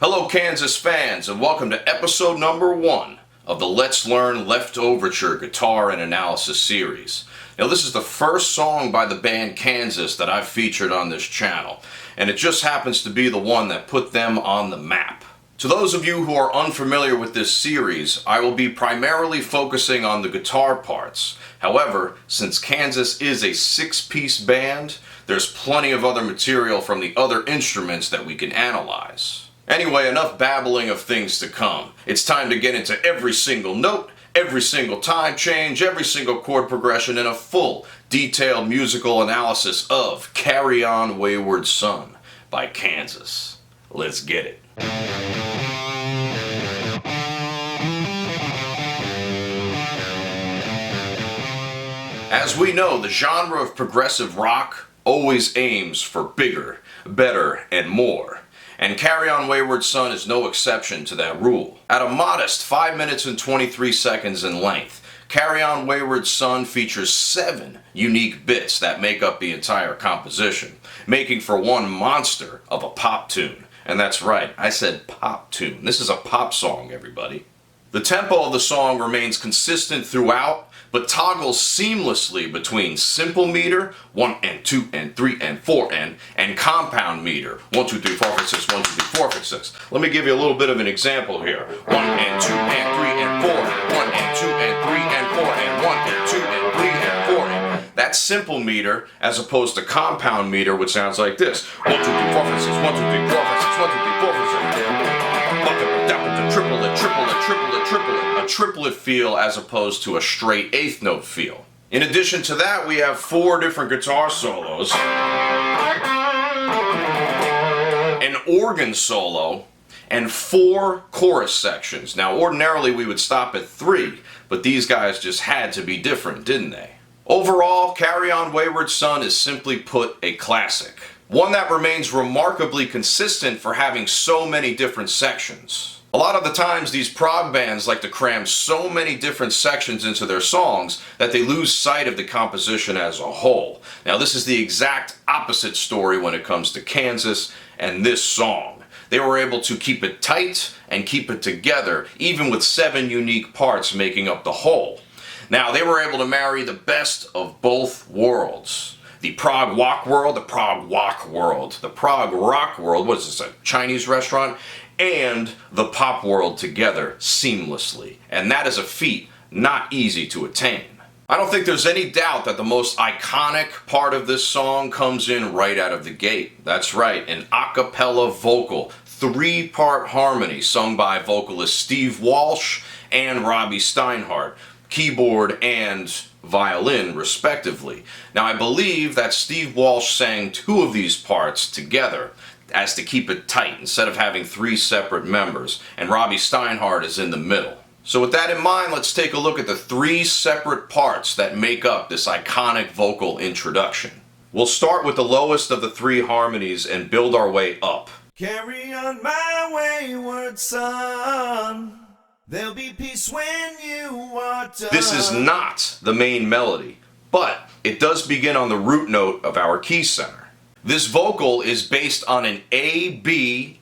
Hello Kansas fans, and welcome to episode number 1 of the Let's Learn Leftoverture Guitar and Analysis series. Now this is the first song by the band Kansas that I've featured on this channel, and it just happens to be the one that put them on the map. To those of you who are unfamiliar with this series, I will be primarily focusing on the guitar parts. However, since Kansas is a 6-piece band, there's plenty of other material from the other instruments that we can analyze. Anyway, enough babbling of things to come. It's time to get into every single note, every single time change, every single chord progression, and a full, detailed musical analysis of Carry On Wayward Son by Kansas. Let's get it. As we know, the genre of progressive rock always aims for bigger, better, and more. And Carry On Wayward Son is no exception to that rule. At a modest 5 minutes and 23 seconds in length, Carry On Wayward Son features 7 unique bits that make up the entire composition, making for one monster of a pop tune. And that's right, I said pop tune. This is a pop song, everybody. The tempo of the song remains consistent throughout, but toggles seamlessly between simple meter, 1 and 2 and 3 and 4 and compound meter, 1, 2, 3, 4, 5, 6, 1, 2, 3, 4, 5, 6. Let me give you a little bit of an example here. 1 and 2 and 3 and 4, 1 and 2 and 3 and 4 and 1 and 2 and 3 and 4 and. That's simple meter as opposed to compound meter, which sounds like this. 1, 2, 3, 4, 5, 6, 1, 2, 3, 4, 5, 6, 1, 2, 3, 4, 5, 6. Triplet, triplet, triplet, triplet. A triplet feel as opposed to a straight 8th note feel. In addition to that, we have 4 different guitar solos, an organ solo, and 4 chorus sections. Now ordinarily we would stop at 3, but these guys just had to be different, didn't they? Overall, Carry On Wayward Son is simply put a classic. One that remains remarkably consistent for having so many different sections. A lot of the times these prog bands like to cram so many different sections into their songs that they lose sight of the composition as a whole. Now this is the exact opposite story when it comes to Kansas and this song. They were able to keep it tight and keep it together, even with 7 unique parts making up the whole. Now they were able to marry the best of both worlds. The prog rock world, the prog rock world, the prog rock world, what is this, a Chinese restaurant? And the pop world together seamlessly. And that is a feat not easy to attain. I don't think there's any doubt that the most iconic part of this song comes in right out of the gate. That's right, an a cappella vocal, 3-part harmony sung by vocalist Steve Walsh and Robbie Steinhardt, keyboard and violin respectively. Now I believe that Steve Walsh sang 2 of these parts together as to keep it tight instead of having 3 separate members, and Robbie Steinhardt is in the middle. So with that in mind, let's take a look at the 3 separate parts that make up this iconic vocal introduction. We'll start with the lowest of the 3 harmonies and build our way up. Carry on my wayward son, there'll be peace when you are done. This is not the main melody, but it does begin on the root note of our key center. This vocal is based on an A-B-A-C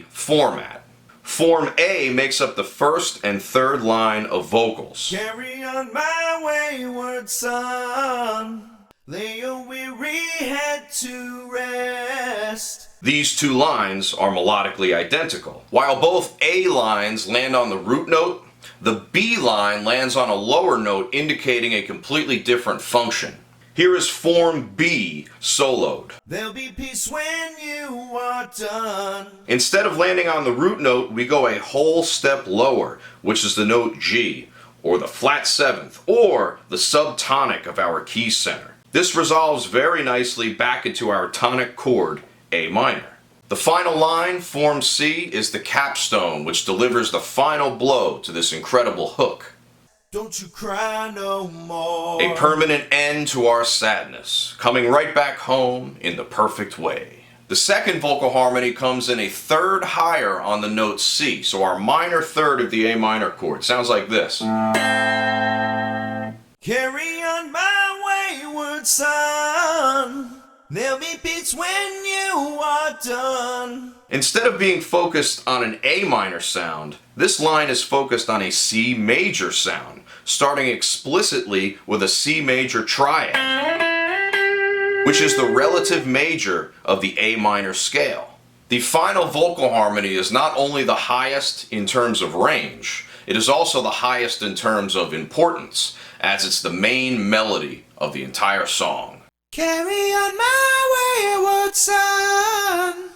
format. Form A makes up the first and third line of vocals. Carry on my wayward son, lay your weary head to rest. These 2 lines are melodically identical. While both A lines land on the root note, the B line lands on a lower note indicating a completely different function. Here is Form B soloed. There'll be peace when you are done. Instead of landing on the root note, we go a whole step lower, which is the note G, or the flat 7th, or the subtonic of our key center. This resolves very nicely back into our tonic chord, A minor. The final line, Form C, is the capstone, which delivers the final blow to this incredible hook. Don't you cry no more. A permanent end to our sadness, coming right back home in the perfect way. The second vocal harmony comes in a 3rd higher on the note C, so our minor 3rd of the A minor chord sounds like this. Carry on my wayward son, There'll be peace when you are done. Instead of being focused on an A minor sound, this line is focused on a C major sound, starting explicitly with a C major triad, which is the relative major of the A minor scale. The final vocal harmony is not only the highest in terms of range, it is also the highest in terms of importance, as it's the main melody of the entire song. Carry on my wayward son.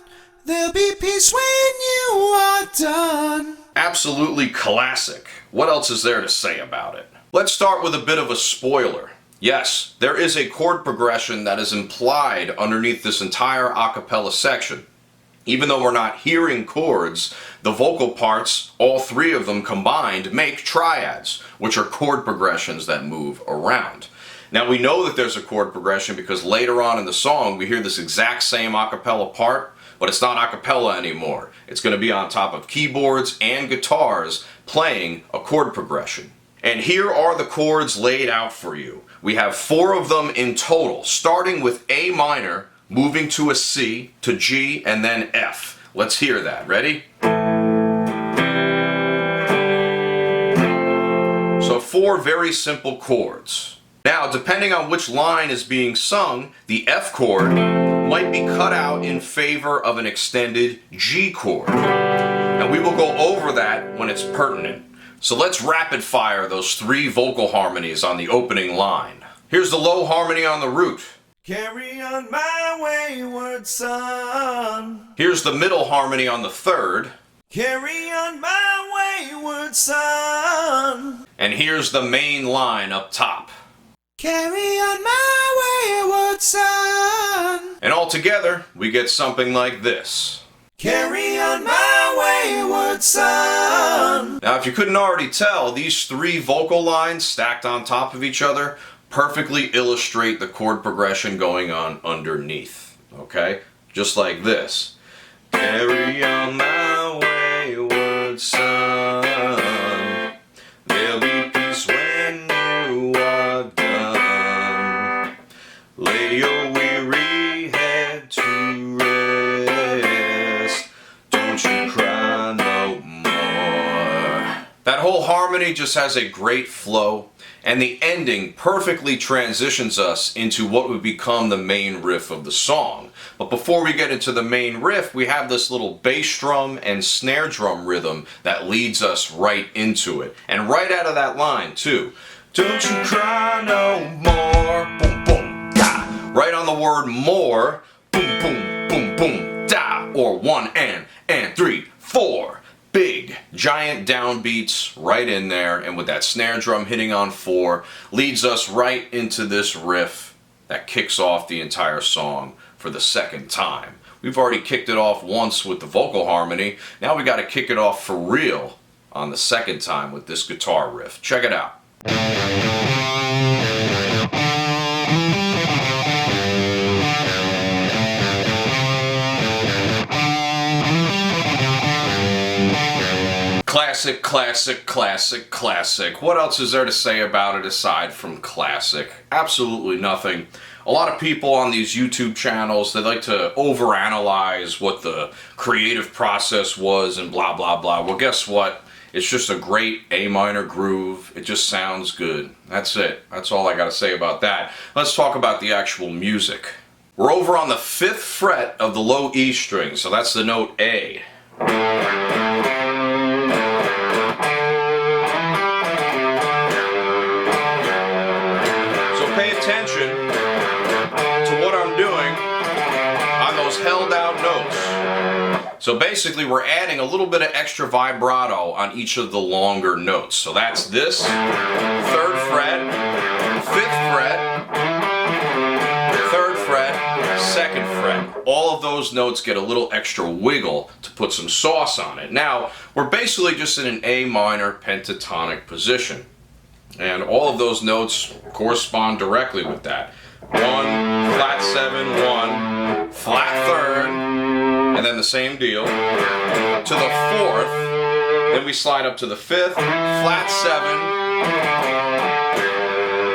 There'll be peace when you are done. Absolutely classic. What else is there to say about it? Let's start with a bit of a spoiler. Yes, there is a chord progression that is implied underneath this entire a cappella section. Even though we're not hearing chords, the vocal parts, all three of them combined, make triads, which are chord progressions that move around. Now we know that there's a chord progression because later on in the song we hear this exact same a cappella part, but it's not a cappella anymore. It's going to be on top of keyboards and guitars playing a chord progression. And here are the chords laid out for you. We have 4 of them in total, starting with A minor, moving to a C, to G, and then F. Let's hear that. Ready? So 4 very simple chords. Now, depending on which line is being sung, the F chord might be cut out in favor of an extended G chord. And we will go over that when it's pertinent. So let's rapid fire those 3 vocal harmonies on the opening line. Here's the low harmony on the root. Carry on my wayward son. Here's the middle harmony on the 3rd. Carry on my wayward son. And here's the main line up top. Carry on my wayward son. And all together, we get something like this. Carry on my wayward son. Now, if you couldn't already tell, these 3 vocal lines stacked on top of each other perfectly illustrate the chord progression going on underneath. Okay? Just like this. Carry on my wayward son. There'll be peace when you are done. Lay your weary head to rest. Don't you cry no more. That whole harmony just has a great flow, and the ending perfectly transitions us into what would become the main riff of the song. But before we get into the main riff, we have this little bass drum and snare drum rhythm that leads us right into it. And right out of that line, too. Don't you cry no more, boom, boom, da. Right on the word more, boom, boom, boom, boom, da. Or 1 and 3, 4. Big, giant downbeats right in there, and with that snare drum hitting on 4, leads us right into this riff that kicks off the entire song for the 2nd time. We've already kicked it off once with the vocal harmony, now we got to kick it off for real on the 2nd time with this guitar riff. Check it out. Classic, classic, classic, classic. What else is there to say about it aside from classic? Absolutely nothing. A lot of people on these YouTube channels, they like to overanalyze what the creative process was and blah, blah, blah. Well, guess what? It's just a great A minor groove. It just sounds good. That's it. That's all I got to say about that. Let's talk about the actual music. We're over on the 5th fret of the low E string, so that's the note A. Pay attention to what I'm doing on those held out notes. So basically we're adding a little bit of extra vibrato on each of the longer notes. So that's this, 3rd fret, 5th fret, 3rd fret, 2nd fret. All of those notes get a little extra wiggle to put some sauce on it. Now, we're basically just in an A minor pentatonic position. And all of those notes correspond directly with that. 1, flat 7, 1, flat 3rd, and then the same deal. To the 4th, then we slide up to the 5th, flat 7,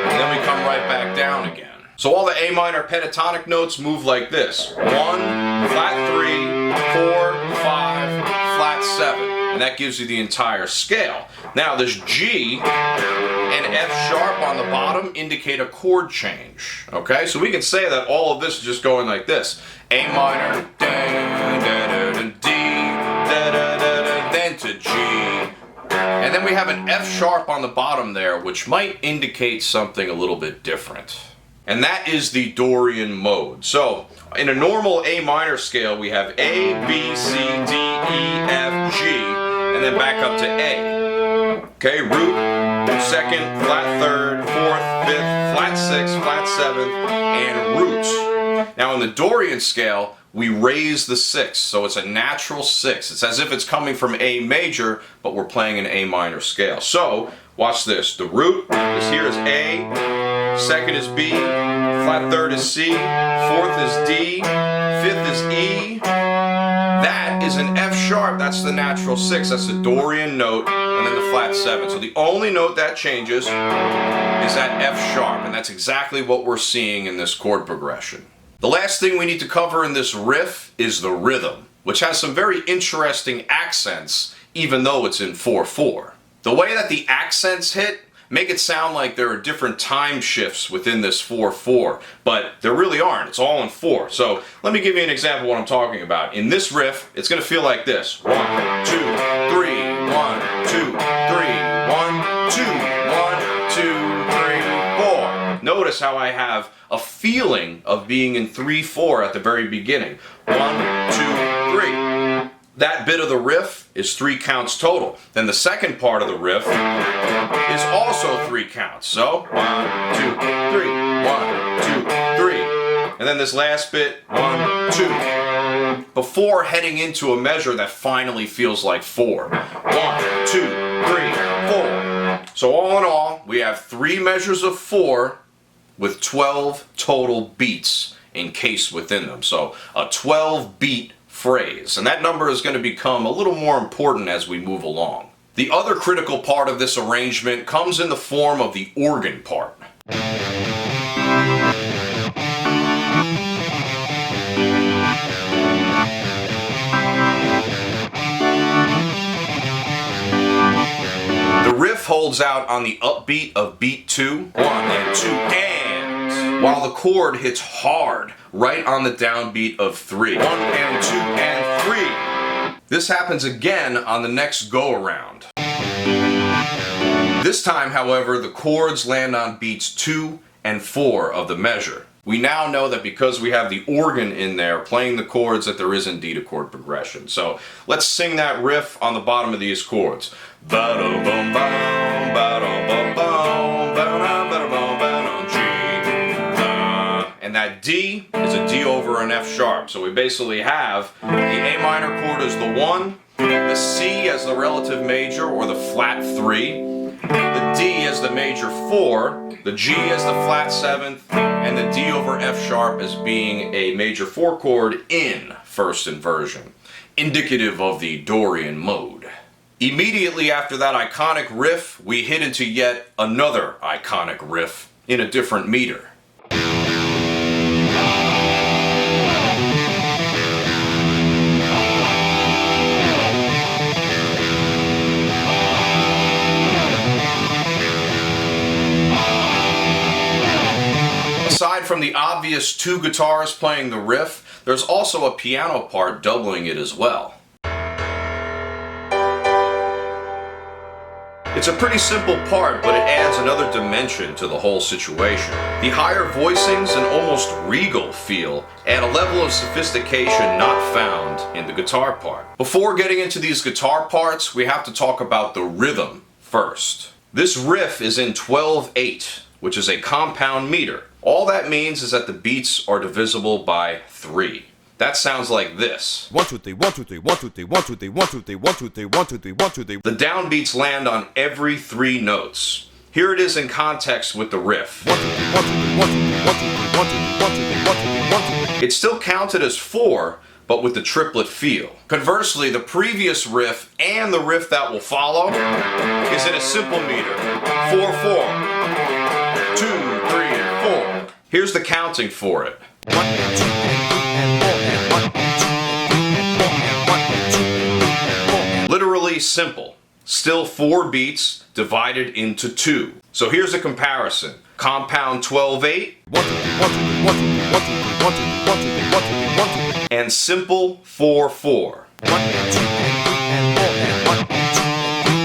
and then we come right back down again. So all the A minor pentatonic notes move like this. 1, flat 3, 4, 5, flat 7. And that gives you the entire scale. Now this G and F sharp on the bottom indicate a chord change. Okay, so we can say that all of this is just going like this. A minor, D, then to G. And then we have an F sharp on the bottom there, which might indicate something a little bit different. And that is the Dorian mode. So, in a normal A minor scale, we have A, B, C, D, E, F, G, and then back up to A. Okay, root, second, flat third, fourth, fifth, flat sixth, flat seventh, and roots. Now in the Dorian scale, we raise the sixth, so it's a natural sixth. It's as if it's coming from A major, but we're playing an A minor scale. So, watch this. The root is here is A, second is B, flat third is C, fourth is D, fifth is E. That is an F sharp, that's the natural sixth, that's the Dorian note, and then the flat seven. So the only note that changes is that F sharp, and that's exactly what we're seeing in this chord progression. The last thing we need to cover in this riff is the rhythm, which has some very interesting accents, even though it's in 4/4. The way that the accents hit make it sound like there are different time shifts within this 4/4, but there really aren't. It's all in 4. So let me give you an example of what I'm talking about. In this riff, it's going to feel like this. 1, 2, 3, 1, 2, 3, 1, 2, 1, 2, 3, 4. Notice how I have a feeling of being in 3/4 at the very beginning. 1, 2, 3. That bit of the riff is 3 counts total. Then the second part of the riff is also 3 counts. So 1, 2, 3, 1, 2, 3. And then this last bit, 1, 2. Before heading into a measure that finally feels like 4. 1, 2, 3, 4. So all in all, we have 3 measures of 4 with 12 total beats encased within them. So a 12 beat phrase, and that number is going to become a little more important as we move along. The other critical part of this arrangement comes in the form of the organ part. The riff holds out on the upbeat of beat 2, 1 and 2 and, while the chord hits hard right on the downbeat of 3. 1 and 2 and 3. This happens again on the next go around. This time, however, the chords land on beats 2 and 4 of the measure. We now know that because we have the organ in there playing the chords that there is indeed a chord progression. So let's sing that riff on the bottom of these chords. Ba-dum-bum-bum, ba-dum-bum-bum, ba-dum-bum-bum, ba-dum, G. And that D is a D over an F sharp. So we basically have the A minor chord as the 1, the C as the relative major or the flat 3, the D as the major 4, the G as the flat 7th, and the D over F sharp as being a major 4 chord in first inversion, indicative of the Dorian mode. Immediately after that iconic riff, we hit into yet another iconic riff in a different meter. Aside from the obvious 2 guitars playing the riff, there's also a piano part doubling it as well. It's a pretty simple part, but it adds another dimension to the whole situation. The higher voicings and almost regal feel add a level of sophistication not found in the guitar part. Before getting into these guitar parts, we have to talk about the rhythm first. This riff is in 12/8, which is a compound meter. All that means is that the beats are divisible by 3. That sounds like this. 1 2 3 1 2 3 1 2 3 1 2 3 1 2 3 1 2 3 1 2 3 1 2 3. The downbeats land on every 3 notes. Here it is in context with the riff. 1 2 3 1 2 3 1 2 3 1 2 3 1 2 3 1 2 3 1 2 3 1 2 3. It's still counted as 4, but with the triplet feel. Conversely, the previous riff and the riff that will follow is in a simple meter. 4 4. 2 3 4. Here's the counting for it. 1 and 2 and 3 and 4 and 1 and 2 and 4 and Literally simple. Still 4 beats divided into 2. So here's a comparison. Compound 12/8 and simple 4/4. 1 and 2 and 3 and 4 and 1 and 2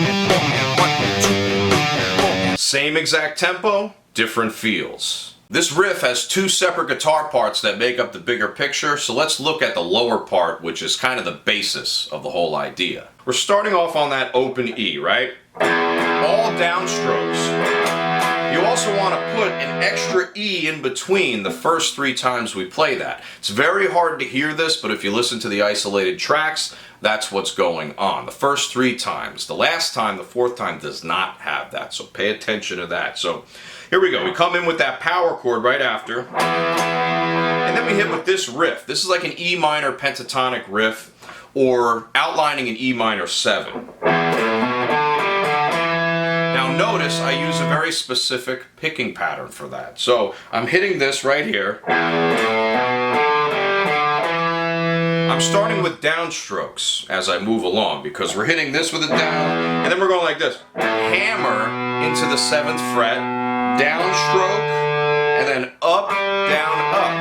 and 4 and 1 and 2 and 4 and Same exact tempo, different feels. This riff has 2 separate guitar parts that make up the bigger picture, so let's look at the lower part, which is kind of the basis of the whole idea. We're starting off on that open E, right? All downstrokes. You also want to put an extra E in between the first 3 times we play that. It's very hard to hear this, but if you listen to the isolated tracks, that's what's going on. The first 3 times. The last time, the 4th time, does not have that, so pay attention to that. So here we go. We come in with that power chord right after, and then we hit with this riff. This is like an E minor pentatonic riff, or outlining an E minor 7. Now notice I use a very specific picking pattern for that. So I'm hitting this right here. I'm starting with downstrokes as I move along because we're hitting this with a down, and then we're going like this. Hammer into the 7th fret, downstroke, and then up, down, up.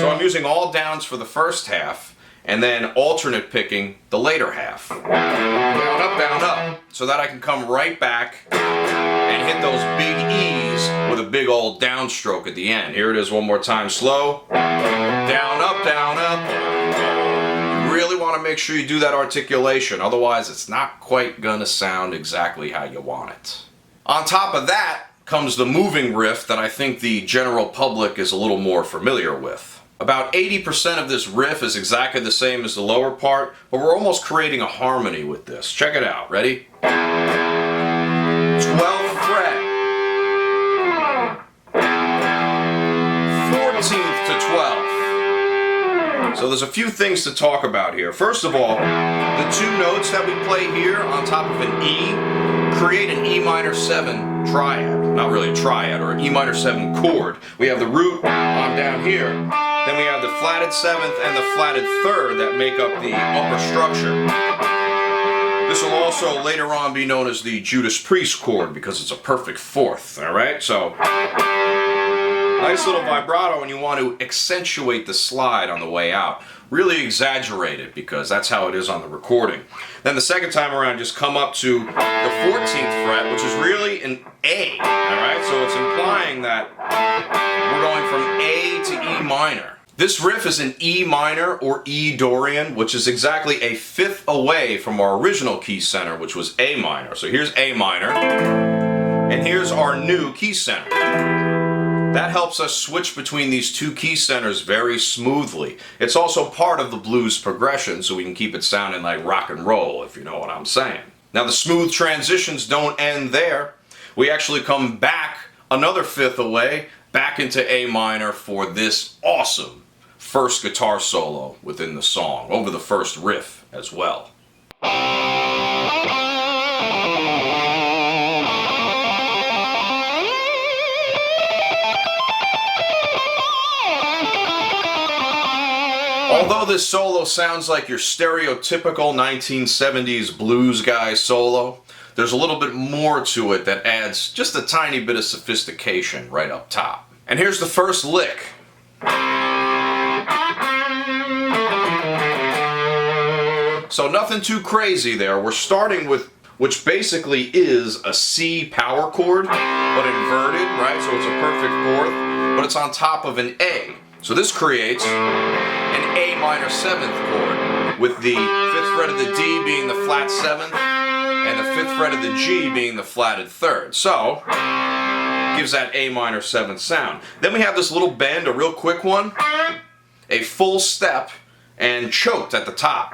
So I'm using all downs for the first half, and then alternate picking the later half. Down, up, so that I can come right back and hit those big E's with a big old downstroke at the end. Here it is one more time, slow. Down, up, down, up. You really want to make sure you do that articulation, otherwise it's not quite gonna sound exactly how you want it. On top of that comes the moving riff that I think the general public is a little more familiar with. About 80% of this riff is exactly the same as the lower part, but we're almost creating a harmony with this. Check it out. Ready? 12th fret. 14th to 12th. So there's a few things to talk about here. First of all, the 2 notes that we play here on top of an E create an E minor 7 triad. Not really a triad, or an E minor 7 chord. We have the root on down here. Then we have the flatted 7th and the flatted 3rd that make up the upper structure. This will also later on be known as the Judas Priest chord because it's a perfect 4th, alright? So, nice little vibrato, and you want to accentuate the slide on the way out. Really exaggerate it because that's how it is on the recording. Then the second time around, just come up to the 14th fret, which is really an A, alright? So it's implying that we're going from A to E minor. This riff is an E minor or E Dorian, which is exactly a 5th away from our original key center, which was A minor. So here's A minor, and here's our new key center. That helps us switch between these 2 key centers very smoothly. It's also part of the blues progression, so we can keep it sounding like rock and roll, if you know what I'm saying. Now the smooth transitions don't end there. We actually come back another 5th away, back into A minor for this awesome first guitar solo within the song, over the first riff as well. Although this solo sounds like your stereotypical 1970s blues guy solo, there's a little bit more to it that adds just a tiny bit of sophistication right up top. And here's the first lick. So nothing too crazy there. We're starting with, which basically is a C power chord, but inverted, right? So it's a perfect 4th, but it's on top of an A. So this creates an A minor 7th chord, with the 5th fret of the D being the flat 7th, and the 5th fret of the G being the flatted 3rd. So, gives that A minor 7th sound. Then we have this little bend, a real quick one, a full step, and choked at the top.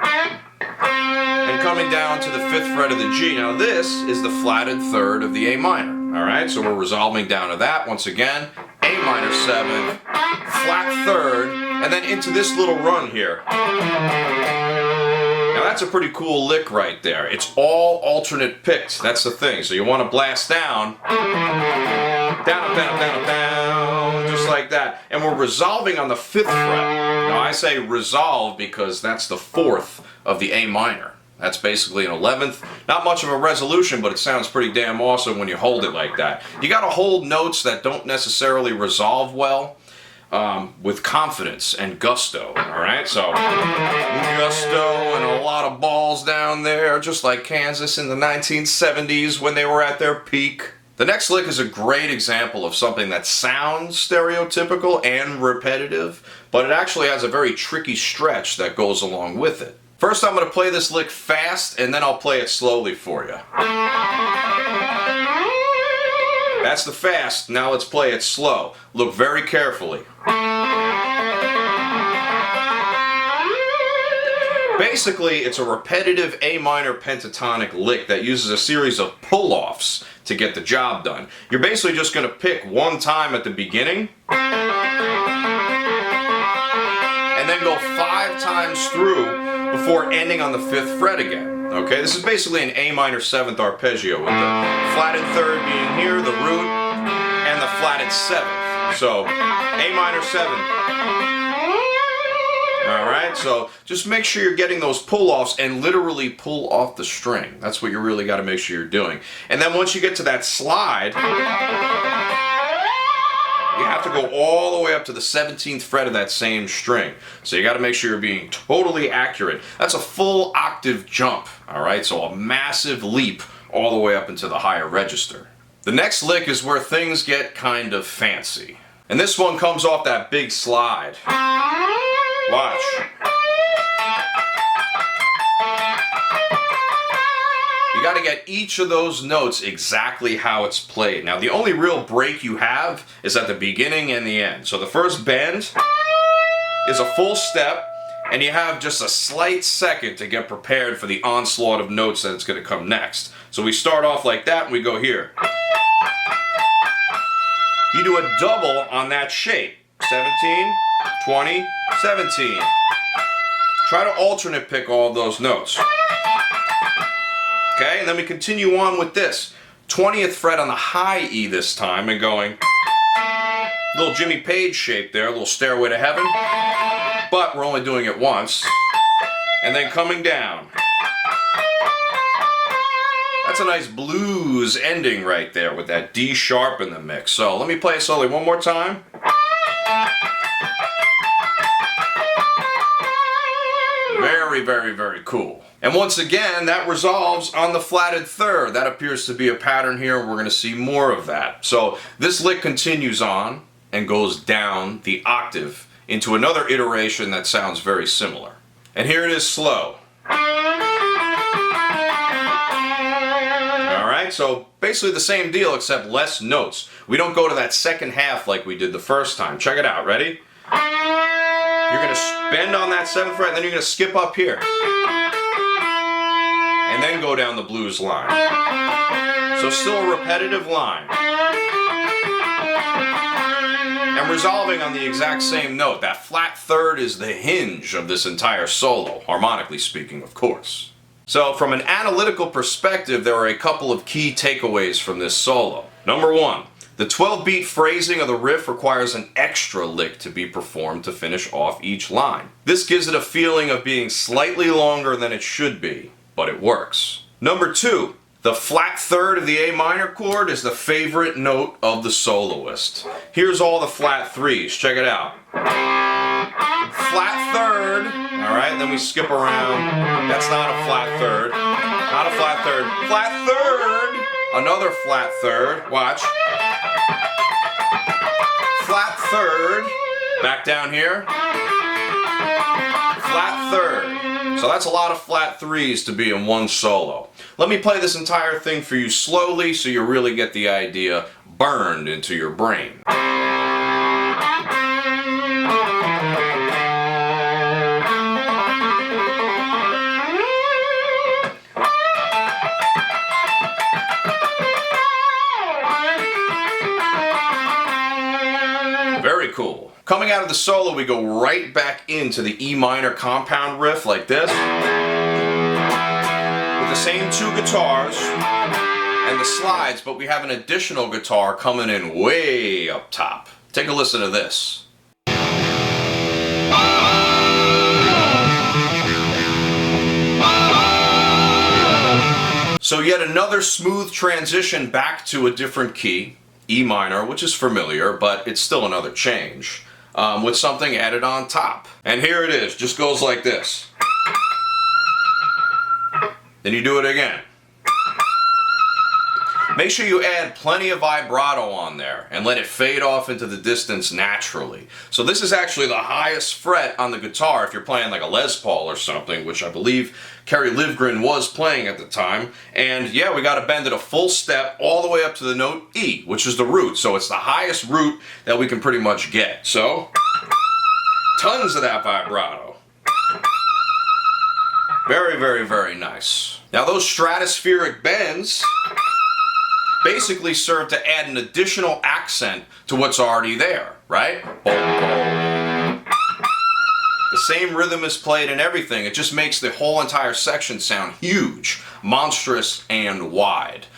And coming down to the 5th fret of the G. Now this is the flatted 3rd of the A minor. Alright, so we're resolving down to that once again. A minor 7th, flat 3rd, and then into this little run here. Now that's a pretty cool lick right there. It's all alternate picked. That's the thing. So you want to blast down, down, down, down, down, just like like that, and we're resolving on the 5th fret. Now I say resolve because that's the 4th of the A minor. That's basically an 11th. Not much of a resolution, but it sounds pretty damn awesome when you hold it like that. You gotta hold notes that don't necessarily resolve well with confidence and gusto, alright? So, gusto and a lot of balls down there, just like Kansas in the 1970s when they were at their peak. The next lick is a great example of something that sounds stereotypical and repetitive, but it actually has a very tricky stretch that goes along with it. First I'm going to play this lick fast, and then I'll play it slowly for you. That's the fast, now let's play it slow. Look very carefully. Basically, it's a repetitive A minor pentatonic lick that uses a series of pull-offs to get the job done. You're basically just going to pick one time at the beginning, and then go 5 times through before ending on the 5th fret again. Okay, this is basically an A minor 7th arpeggio with the flatted 3rd being here, the root, and the flatted 7th. So, A minor 7th. Alright, so just make sure you're getting those pull-offs and literally pull off the string. That's what you really got to make sure you're doing. And then once you get to that slide, you have to go all the way up to the 17th fret of that same string. So you got to make sure you're being totally accurate. That's a full octave jump, alright? So a massive leap all the way up into the higher register. The next lick is where things get kind of fancy. And this one comes off that big slide. Watch. You got to get each of those notes exactly how it's played. Now the only real break you have is at the beginning and the end. So the first bend is a full step, and you have just a slight second to get prepared for the onslaught of notes that's going to come next. So we start off like that and we go here. You do a double on that shape. 17, 20, 17. Try to alternate pick all of those notes. Okay, and then we continue on with this. 20th fret on the high E this time, and going little Jimmy Page shape there, a little Stairway to Heaven. But we're only doing it once. And then coming down. That's a nice blues ending right there with that D sharp in the mix. So let me play it slowly one more time. Very, very, very cool. And once again, that resolves on the flatted 3rd. That appears to be a pattern here, and we're going to see more of that. So this lick continues on and goes down the octave into another iteration that sounds very similar. And here it is slow. Alright, so basically the same deal except less notes. We don't go to that second half like we did the first time. Check it out, ready? You're going to bend on that 7th fret, and then you're going to skip up here. And then go down the blues line. So still a repetitive line. And resolving on the exact same note. That flat 3rd is the hinge of this entire solo, harmonically speaking, of course. So from an analytical perspective, there are a couple of key takeaways from this solo. Number 1. The 12-beat phrasing of the riff requires an extra lick to be performed to finish off each line. This gives it a feeling of being slightly longer than it should be, but it works. Number 2, the flat 3rd of the A minor chord is the favorite note of the soloist. Here's all the flat 3s, check it out. Flat 3rd, alright, then we skip around. That's not a flat 3rd. Not a flat 3rd. Flat 3rd! Another flat 3rd, watch. Flat 3rd, back down here. Flat 3rd. So that's a lot of flat 3s to be in one solo. Let me play this entire thing for you slowly so you really get the idea burned into your brain. Very cool. Coming out of the solo, we go right back into the E minor compound riff like this. With the same 2 guitars and the slides, but we have an additional guitar coming in way up top. Take a listen to this. So yet another smooth transition back to a different key, E minor, which is familiar, but it's still another change, with something added on top. And here it is, just goes like this. Then you do it again. Make sure you add plenty of vibrato on there and let it fade off into the distance naturally. So this is actually the highest fret on the guitar if you're playing like a Les Paul or something, which I believe Kerry Livgren was playing at the time. And yeah, we got to bend it a full step all the way up to the note E, which is the root. So it's the highest root that we can pretty much get. So, tons of that vibrato. Very, very, very nice. Now those stratospheric bends basically serve to add an additional accent to what's already there, right? The same rhythm is played in everything. It just makes the whole entire section sound huge, monstrous, and wide.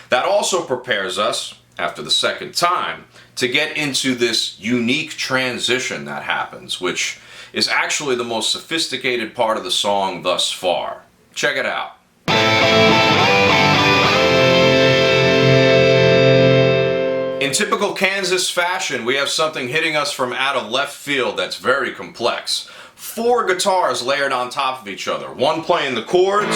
That also prepares us, after the second time, to get into this unique transition that happens, which is actually the most sophisticated part of the song thus far. Check it out. In typical Kansas fashion, we have something hitting us from out of left field that's very complex. 4 guitars layered on top of each other, one playing the chords,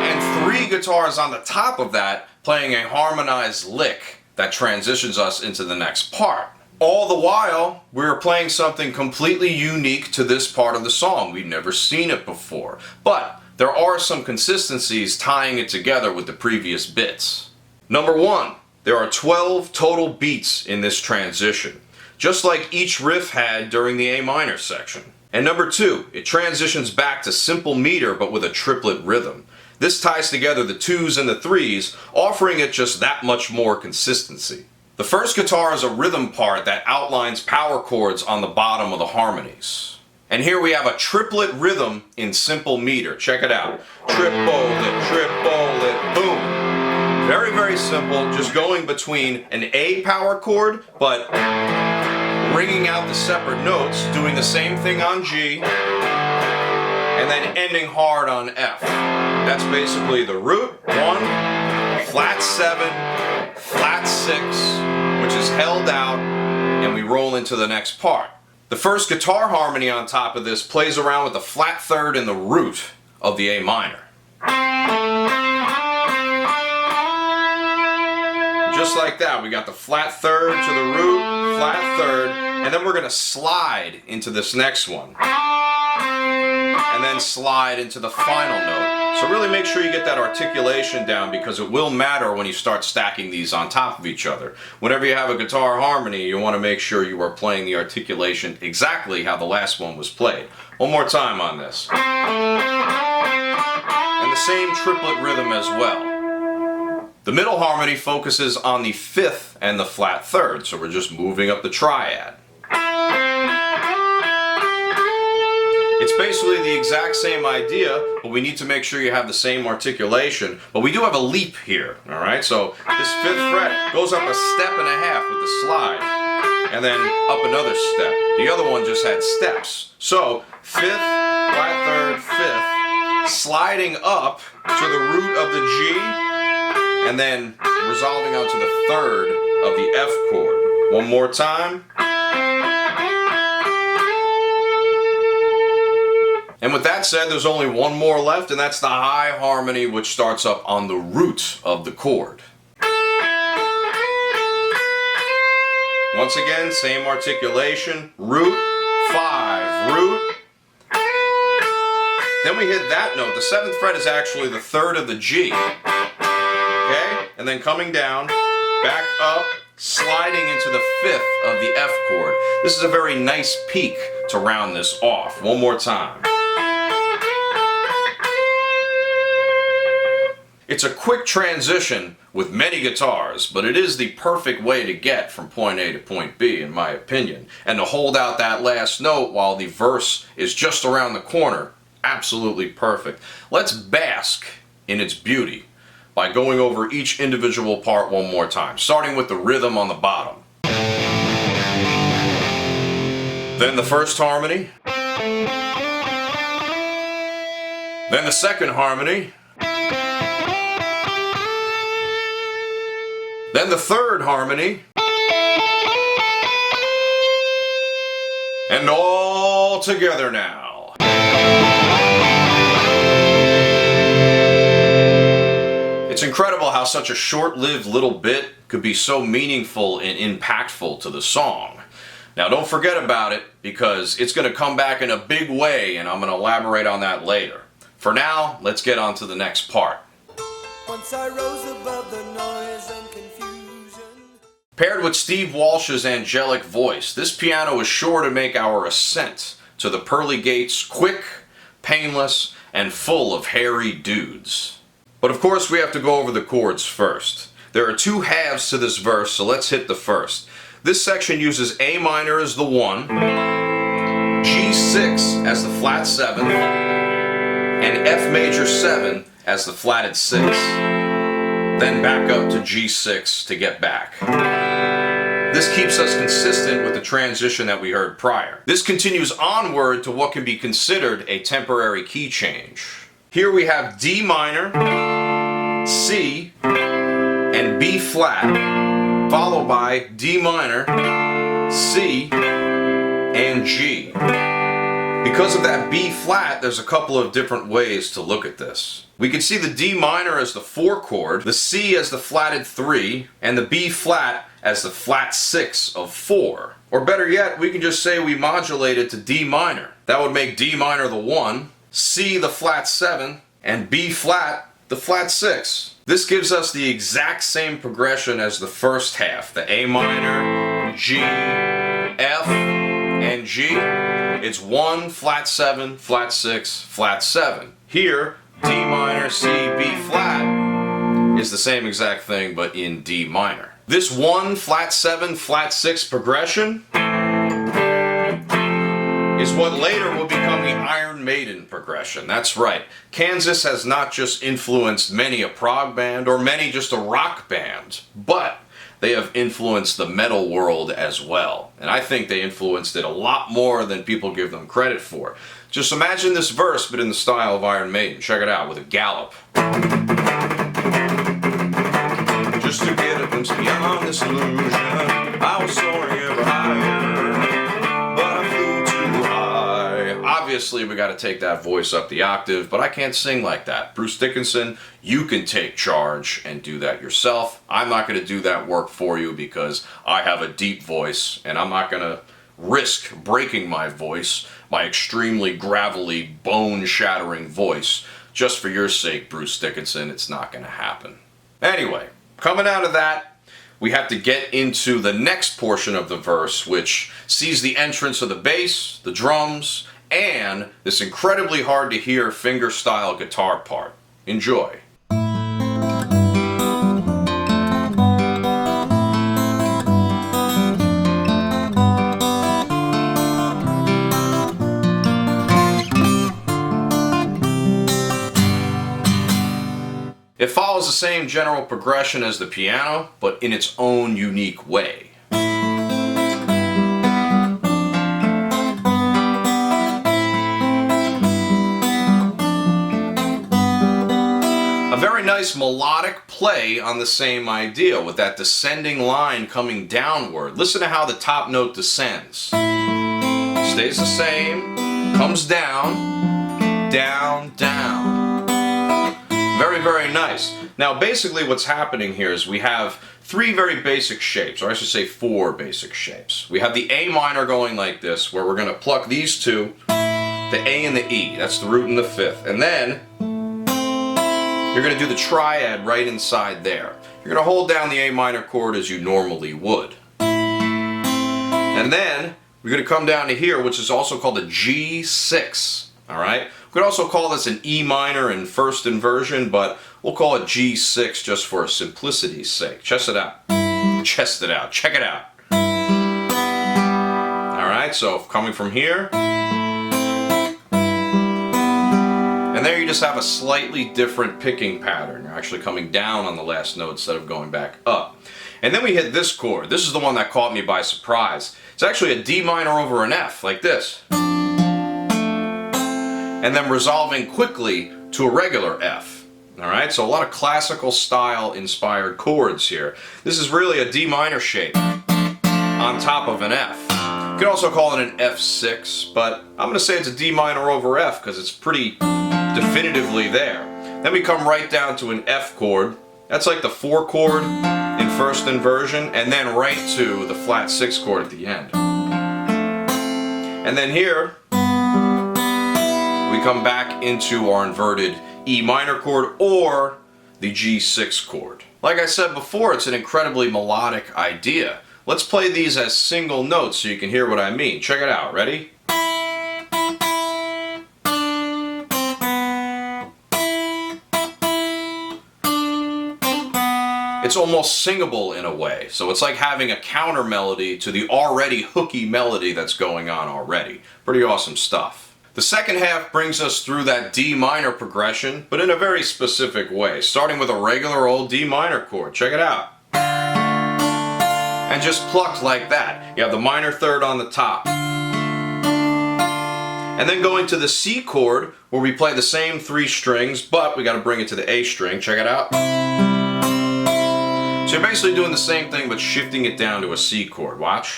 and 3 guitars on the top of that playing a harmonized lick that transitions us into the next part. All the while, we're playing something completely unique to this part of the song. We've never seen it before, but there are some consistencies tying it together with the previous bits. Number 1. There are 12 total beats in this transition, just like each riff had during the A minor section. And number 2, it transitions back to simple meter but with a triplet rhythm. This ties together the 2s and the 3s, offering it just that much more consistency. The first guitar is a rhythm part that outlines power chords on the bottom of the harmonies. And here we have a triplet rhythm in simple meter. Check it out. Triplet, boom. Very, very simple, just going between an A power chord, but ringing out the separate notes, doing the same thing on G, and then ending hard on F. That's basically the root, 1, flat 7, flat 6, which is held out, and we roll into the next part. The first guitar harmony on top of this plays around with the flat 3rd and the root of the A minor. Just like that, we got the flat 3rd to the root, flat 3rd, and then we're going to slide into this next one. And then slide into the final note. So really make sure you get that articulation down, because it will matter when you start stacking these on top of each other. Whenever you have a guitar harmony, you want to make sure you are playing the articulation exactly how the last one was played. One more time on this. And the same triplet rhythm as well. The middle harmony focuses on the 5th and the flat 3rd, so we're just moving up the triad. It's basically the exact same idea, but we need to make sure you have the same articulation. But we do have a leap here, alright? So this 5th fret goes up a step and a half with the slide, and then up another step. The other one just had steps. So 5th, flat 3rd, 5th, sliding up to the root of the G, and then resolving out to the 3rd of the F chord. One more time. And with that said, there's only one more left, and that's the high harmony, which starts up on the root of the chord. Once again, same articulation, root, 5, root. Then we hit that note. The 7th fret is actually the 3rd of the G. Okay? And then coming down, back up, sliding into the 5th of the F chord. This is a very nice peak to round this off. One more time. It's a quick transition with many guitars, but it is the perfect way to get from point A to point B, in my opinion. And to hold out that last note while the verse is just around the corner, absolutely perfect. Let's bask in its beauty by going over each individual part one more time, starting with the rhythm on the bottom. Then the first harmony. Then the second harmony. Then the third harmony. And all together now. It's incredible how such a short-lived little bit could be so meaningful and impactful to the song. Now don't forget about it, because it's going to come back in a big way, and I'm going to elaborate on that later. For now, let's get on to the next part. Once I rose above the noise and confusion. Paired with Steve Walsh's angelic voice, this piano is sure to make our ascent to the pearly gates quick, painless, and full of hairy dudes. But of course we have to go over the chords first. There are two halves to this verse, so let's hit the first. This section uses A minor as the 1, G6 as the flat 7, and F major 7 as the flatted 6. Then back up to G6 to get back. This keeps us consistent with the transition that we heard prior. This continues onward to what can be considered a temporary key change. Here we have D minor, C, and B flat, followed by D minor, C, and G. Because of that B flat, there's a couple of different ways to look at this. We can see the D minor as the 4 chord, the C as the flatted 3, and the B flat as the flat 6 of 4. Or better yet, we can just say we modulate it to D minor. That would make D minor the 1, C the flat 7, and B flat the flat 6. This gives us the exact same progression as the first half, the A minor, G, F, and G. It's 1, flat 7, flat 6, flat 7. Here, D minor, C, B flat is the same exact thing but in D minor. This 1, flat 7, flat 6 progression is what later will become the Iron Maiden progression. That's right. Kansas has not just influenced many a prog band or many just a rock band, but they have influenced the metal world as well. And I think they influenced it a lot more than people give them credit for. Just imagine this verse, but in the style of Iron Maiden. Check it out with a gallop. Just to get a glimpse beyond this illusion, I was soaring ever higher, but I flew too high. Obviously, we got to take that voice up the octave, but I can't sing like that. Bruce Dickinson, you can take charge and do that yourself. I'm not going to do that work for you because I have a deep voice, and I'm not going to risk breaking my voice, my extremely gravelly, bone-shattering voice, just for your sake, Bruce Dickinson. It's not going to happen. Anyway, coming out of that, we have to get into the next portion of the verse, which sees the entrance of the bass, the drums, and this incredibly hard to hear finger-style guitar part. Enjoy. It follows the same general progression as the piano, but in its own unique way. A very nice melodic play on the same idea, with that descending line coming downward. Listen to how the top note descends. Stays the same, comes down, down, down. Very, very nice. Now basically what's happening here is we have three very basic shapes, or I should say four basic shapes. We have the A minor going like this, where we're going to pluck these two, the A and the E. That's the root and the fifth. And then you're going to do the triad right inside there. You're going to hold down the A minor chord as you normally would. And then we're going to come down to here, which is also called a G6. Alright? We could also call this an E minor in first inversion, but we'll call it G6 just for simplicity's sake. Chest it out. Chest it out. Check it out. Alright, so coming from here. And there you just have a slightly different picking pattern. You're actually coming down on the last note instead of going back up. And then we hit this chord. This is the one that caught me by surprise. It's actually a D minor over an F, like this. And then resolving quickly to a regular F. Alright, so a lot of classical style inspired chords here. This is really a D minor shape on top of an F. You could also call it an F6, but I'm going to say it's a D minor over F because it's pretty definitively there. Then we come right down to an F chord. That's like the 4 chord in first inversion, and then right to the flat 6 chord at the end. And then here, we come back into our inverted E minor chord or the G6 chord. Like I said before, it's an incredibly melodic idea. Let's play these as single notes so you can hear what I mean. Check it out. Ready? It's almost singable in a way, so it's like having a counter melody to the already hooky melody that's going on already. Pretty awesome stuff. The second half brings us through that D minor progression, but in a very specific way, starting with a regular old D minor chord. Check it out. And just plucked like that. You have the minor third on the top. And then going to the C chord, where we play the same 3 strings, but we got to bring it to the A string. Check it out. So you're basically doing the same thing, but shifting it down to a C chord. Watch.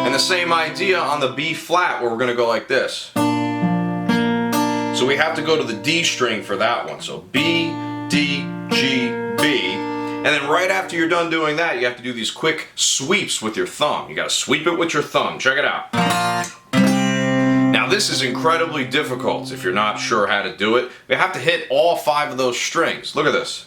And the same idea on the B flat, where we're going to go like this. So we have to go to the D string for that one. So B, D, G, B. And then right after you're done doing that, you have to do these quick sweeps with your thumb. You got to sweep it with your thumb. Check it out. Now this is incredibly difficult if you're not sure how to do it. You have to hit all 5 of those strings. Look at this.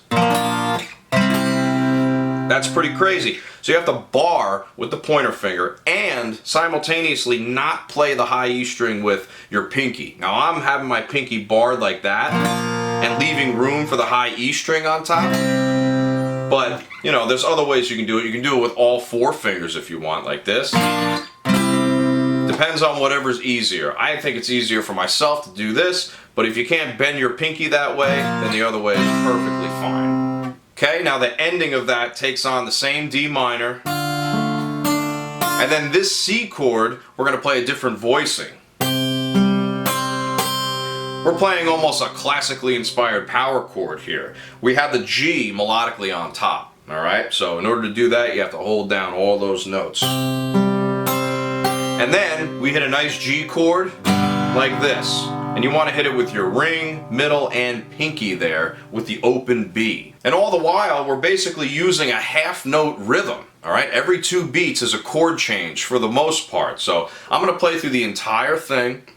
That's pretty crazy. So you have to bar with the pointer finger and simultaneously not play the high E string with your pinky. Now I'm having my pinky barred like that and leaving room for the high E string on top. But, you know, there's other ways you can do it. You can do it with all 4 fingers if you want, like this. Depends on whatever's easier. I think it's easier for myself to do this, but if you can't bend your pinky that way, then the other way is perfectly fine. Okay, now the ending of that takes on the same D minor. And then this C chord, we're going to play a different voicing. We're playing almost a classically inspired power chord here. We have the G melodically on top. Alright, so in order to do that, you have to hold down all those notes. And then we hit a nice G chord like this. And you want to hit it with your ring, middle, and pinky there with the open B. And all the while, we're basically using a half note rhythm. Alright, every 2 beats is a chord change for the most part. So I'm going to play through the entire thing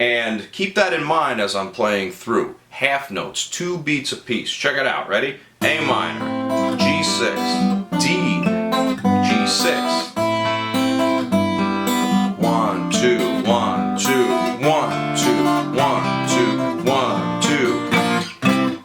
and keep that in mind as I'm playing through. Half notes, 2 beats apiece. Check it out. Ready? A minor, G6, D, G6. 1, 2, 1, 2, 1, 2, 1, 2, 1, 2.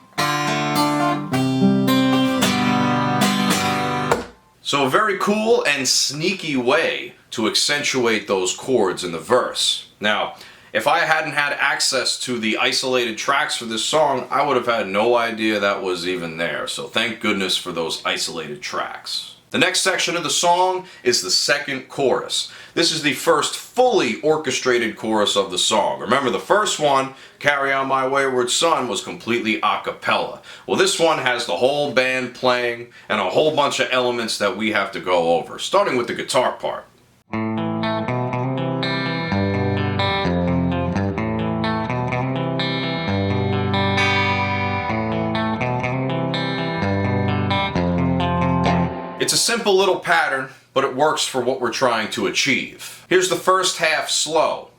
So a very cool and sneaky way to accentuate those chords in the verse. Now, if I hadn't had access to the isolated tracks for this song, I would have had no idea that was even there. So thank goodness for those isolated tracks. The next section of the song is the second chorus. This is the first fully orchestrated chorus of the song. Remember, the first one, Carry On My Wayward Son, was completely a cappella. Well, this one has the whole band playing and a whole bunch of elements that we have to go over, starting with the guitar part. It's a simple little pattern, but it works for what we're trying to achieve. Here's the first half slow.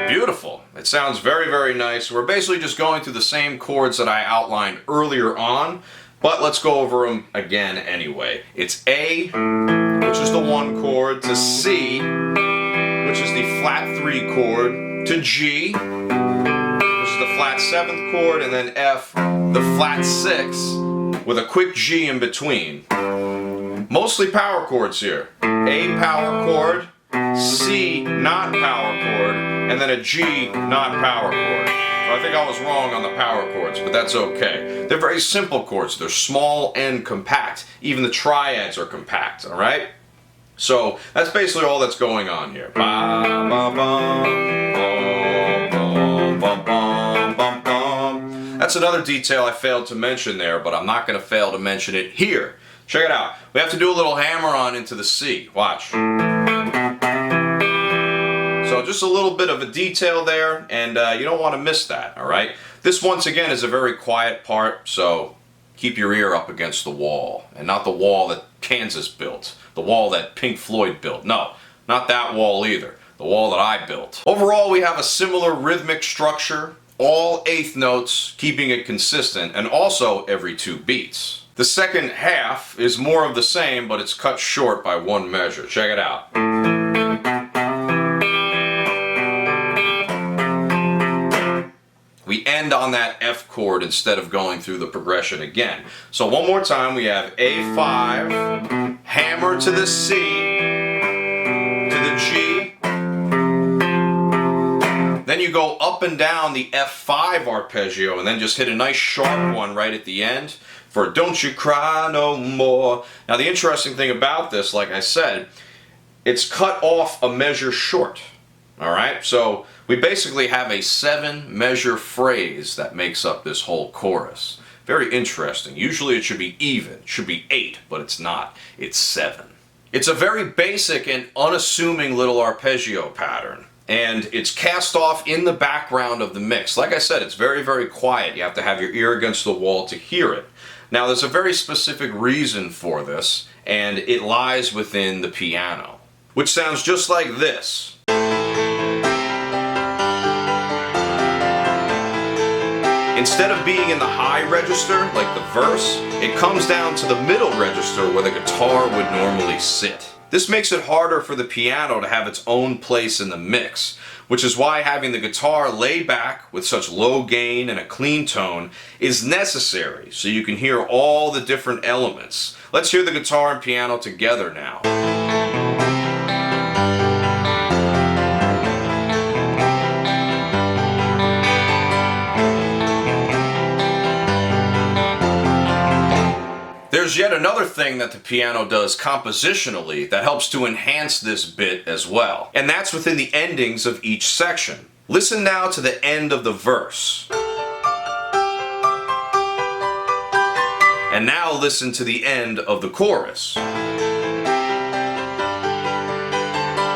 Beautiful. It sounds very, very nice. We're basically just going through the same chords that I outlined earlier on, but let's go over them again anyway. It's A, which is the 1 chord, to C, which is the flat 3 chord, to G, which is the flat 7th chord, and then F, the flat 6, with a quick G in between. Mostly power chords here. A power chord, C not power chord, and then a G, not power chord. So I think I was wrong on the power chords, but that's okay. They're very simple chords. They're small and compact. Even the triads are compact, all right? So that's basically all that's going on here. That's another detail I failed to mention there, but I'm not going to fail to mention it here. Check it out. We have to do a little hammer-on into the C. Watch. So just a little bit of a detail there, and you don't want to miss that, all right? This, once again, is a very quiet part, so keep your ear up against the wall, and not the wall that Kansas built, the wall that Pink Floyd built. No, not that wall either, the wall that I built. Overall, we have a similar rhythmic structure, all eighth notes, keeping it consistent, and also every 2 beats. The second half is more of the same, but it's cut short by 1 measure. Check it out. We end on that F chord instead of going through the progression again. So one more time, we have A5, hammer to the C, to the G. Then you go up and down the F5 arpeggio and then just hit a nice sharp one right at the end for Don't You Cry No More. Now the interesting thing about this, like I said, it's cut off a measure short. Alright, so we basically have a 7-measure phrase that makes up this whole chorus. Very interesting. Usually it should be even, it should be 8, but it's not. It's 7. It's a very basic and unassuming little arpeggio pattern, and it's cast off in the background of the mix. Like I said, it's very, very quiet. You have to have your ear against the wall to hear it. Now there's a very specific reason for this, and it lies within the piano, which sounds just like this. Instead of being in the high register, like the verse, it comes down to the middle register where the guitar would normally sit. This makes it harder for the piano to have its own place in the mix, which is why having the guitar lay back with such low gain and a clean tone is necessary, so you can hear all the different elements. Let's hear the guitar and piano together now. There's yet another thing that the piano does compositionally that helps to enhance this bit as well, and that's within the endings of each section. Listen now to the end of the verse. And now listen to the end of the chorus.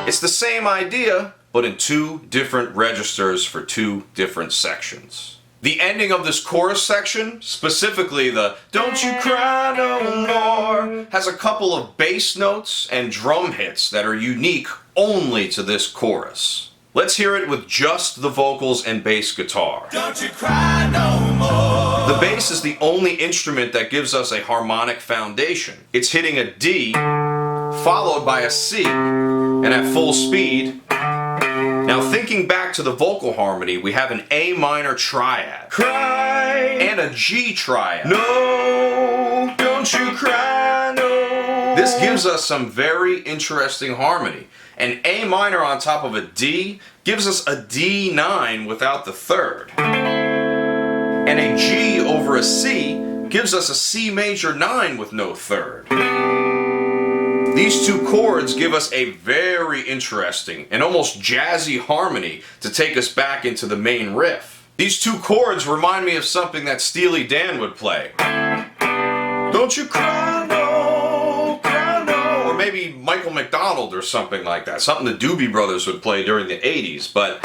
It's the same idea, but in 2 different registers for 2 different sections. The ending of this chorus section, specifically the Don't You Cry No More, has a couple of bass notes and drum hits that are unique only to this chorus. Let's hear it with just the vocals and bass guitar. Don't you cry no more. The bass is the only instrument that gives us a harmonic foundation. It's hitting a D, followed by a C, and at full speed. Now thinking back to the vocal harmony, we have an A minor triad, Cry and a G triad. no, don't you cry no. This gives us some very interesting harmony. An A minor on top of a D gives us a D9 without the third. And a G over a C gives us a C major 9 with no third. These 2 chords give us a very interesting and almost jazzy harmony to take us back into the main riff. These 2 chords remind me of something that Steely Dan would play. Don't you cry no, cry no. Or maybe Michael McDonald or something like that. Something the Doobie Brothers would play during the 80s. But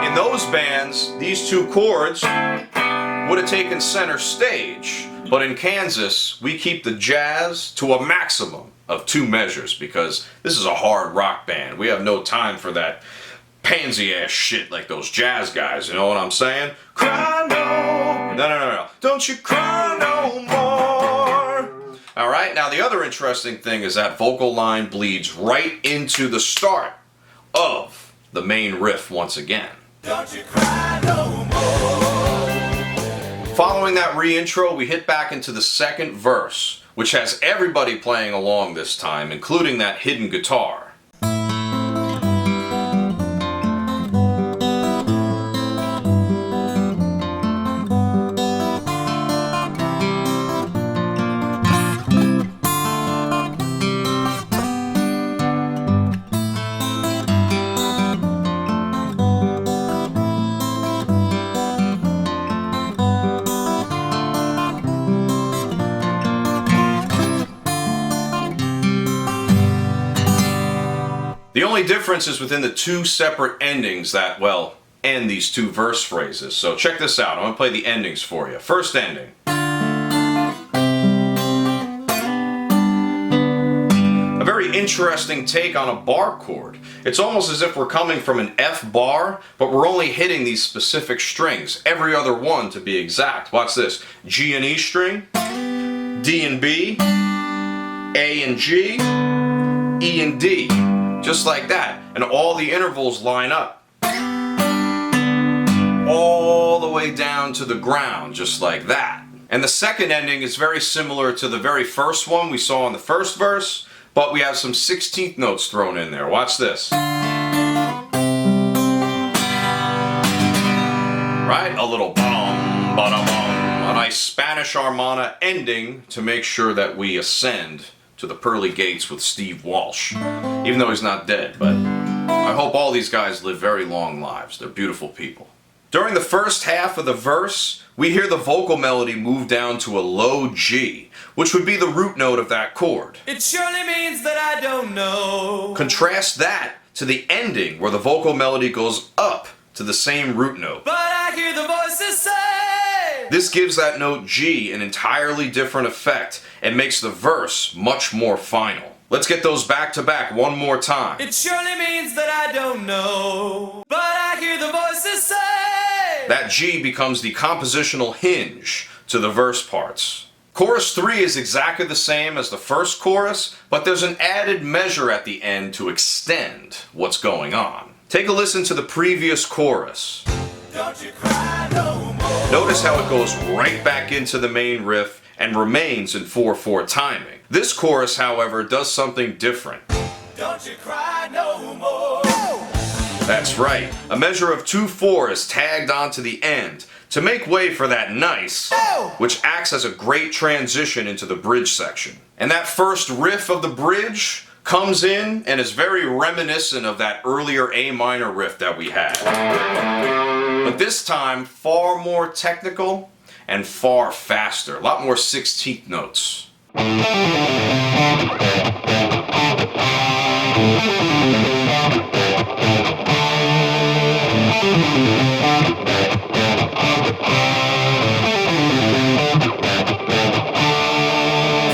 in those bands, these 2 chords would have taken center stage. But in Kansas, we keep the jazz to a maximum of 2 measures because this is a hard rock band. We have no time for that pansy ass shit like those jazz guys, you know what I'm saying? Cry no, no. Don't you cry no more. Alright, now the other interesting thing is that vocal line bleeds right into the start of the main riff once again. Don't you cry no more. Following that re-intro, we hit back into the second verse, which has everybody playing along this time, including that hidden guitar. only difference is within the two separate endings that, well, end these two verse phrases. So check this out. I'm going to play the endings for you. First ending. A very interesting take on a bar chord. It's almost as if we're coming from an F bar, but we're only hitting these specific strings. Every other one to be exact. Watch this. G and E string, D and B, A and G, E and D. Just like that. And all the intervals line up. All the way down to the ground, just like that. And the second ending is very similar to the very first one we saw in the first verse, but we have some 16th notes thrown in there. Watch this. Right? A little bum, ba-da-bum. A nice Spanish harmona ending to make sure that we ascend to the pearly gates with Steve Walsh. Even though he's not dead, but I hope all these guys live very long lives. They're beautiful people. During the first half of the verse, we hear the vocal melody move down to a low G, which would be the root note of that chord. It surely means that I don't know. Contrast that to the ending where the vocal melody goes up to the same root note. But I hear the voices say. This gives that note G an entirely different effect and makes the verse much more final. Let's get those back to back one more time. It surely means that I don't know. But I hear the voices say. That G becomes the compositional hinge to the verse parts. Chorus 3 is exactly the same as the first chorus, but there's an added measure at the end to extend what's going on. Take a listen to the previous chorus. Don't you cry no more. Notice how it goes right back into the main riff and remains in 4/4 timing. This chorus, however, does something different. Don't you cry no more. That's right. A measure of 2/4 is tagged onto the end to make way for that nice, which acts as a great transition into the bridge section. And that first riff of the bridge comes in and is very reminiscent of that earlier A minor riff that we had. But this time, far more technical and far faster. A lot more 16th notes.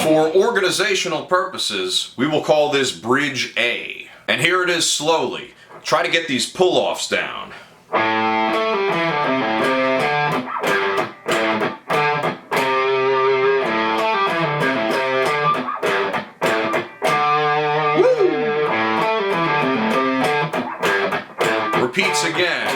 For organizational purposes, we will call this bridge A. And here it is slowly. Try to get these pull-offs down. Repeats again.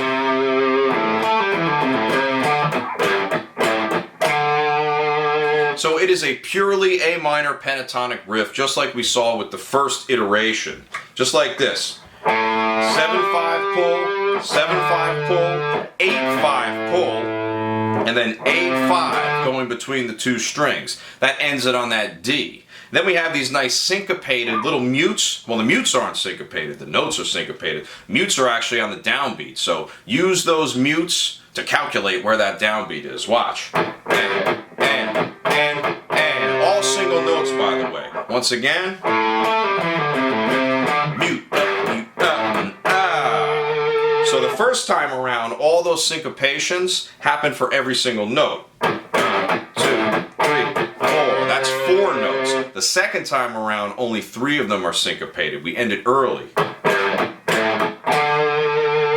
So it is a purely A minor pentatonic riff, just like we saw with the first iteration. Just like this. 7/5 pull, 7/5 pull, 8/5 pull, and then 8/5 going between the two strings. That ends it on that D. Then we have these nice syncopated little mutes. Well, the mutes aren't syncopated, the notes are syncopated. Mutes are actually on the downbeat, so use those mutes to calculate where that downbeat is. Watch. And. All single notes, by the way. Once again. Mute. So the first time around, all those syncopations happen for every single note. 1, 2, 3, 4. That's 4 notes. The second time around, only 3 of them are syncopated. We end it early.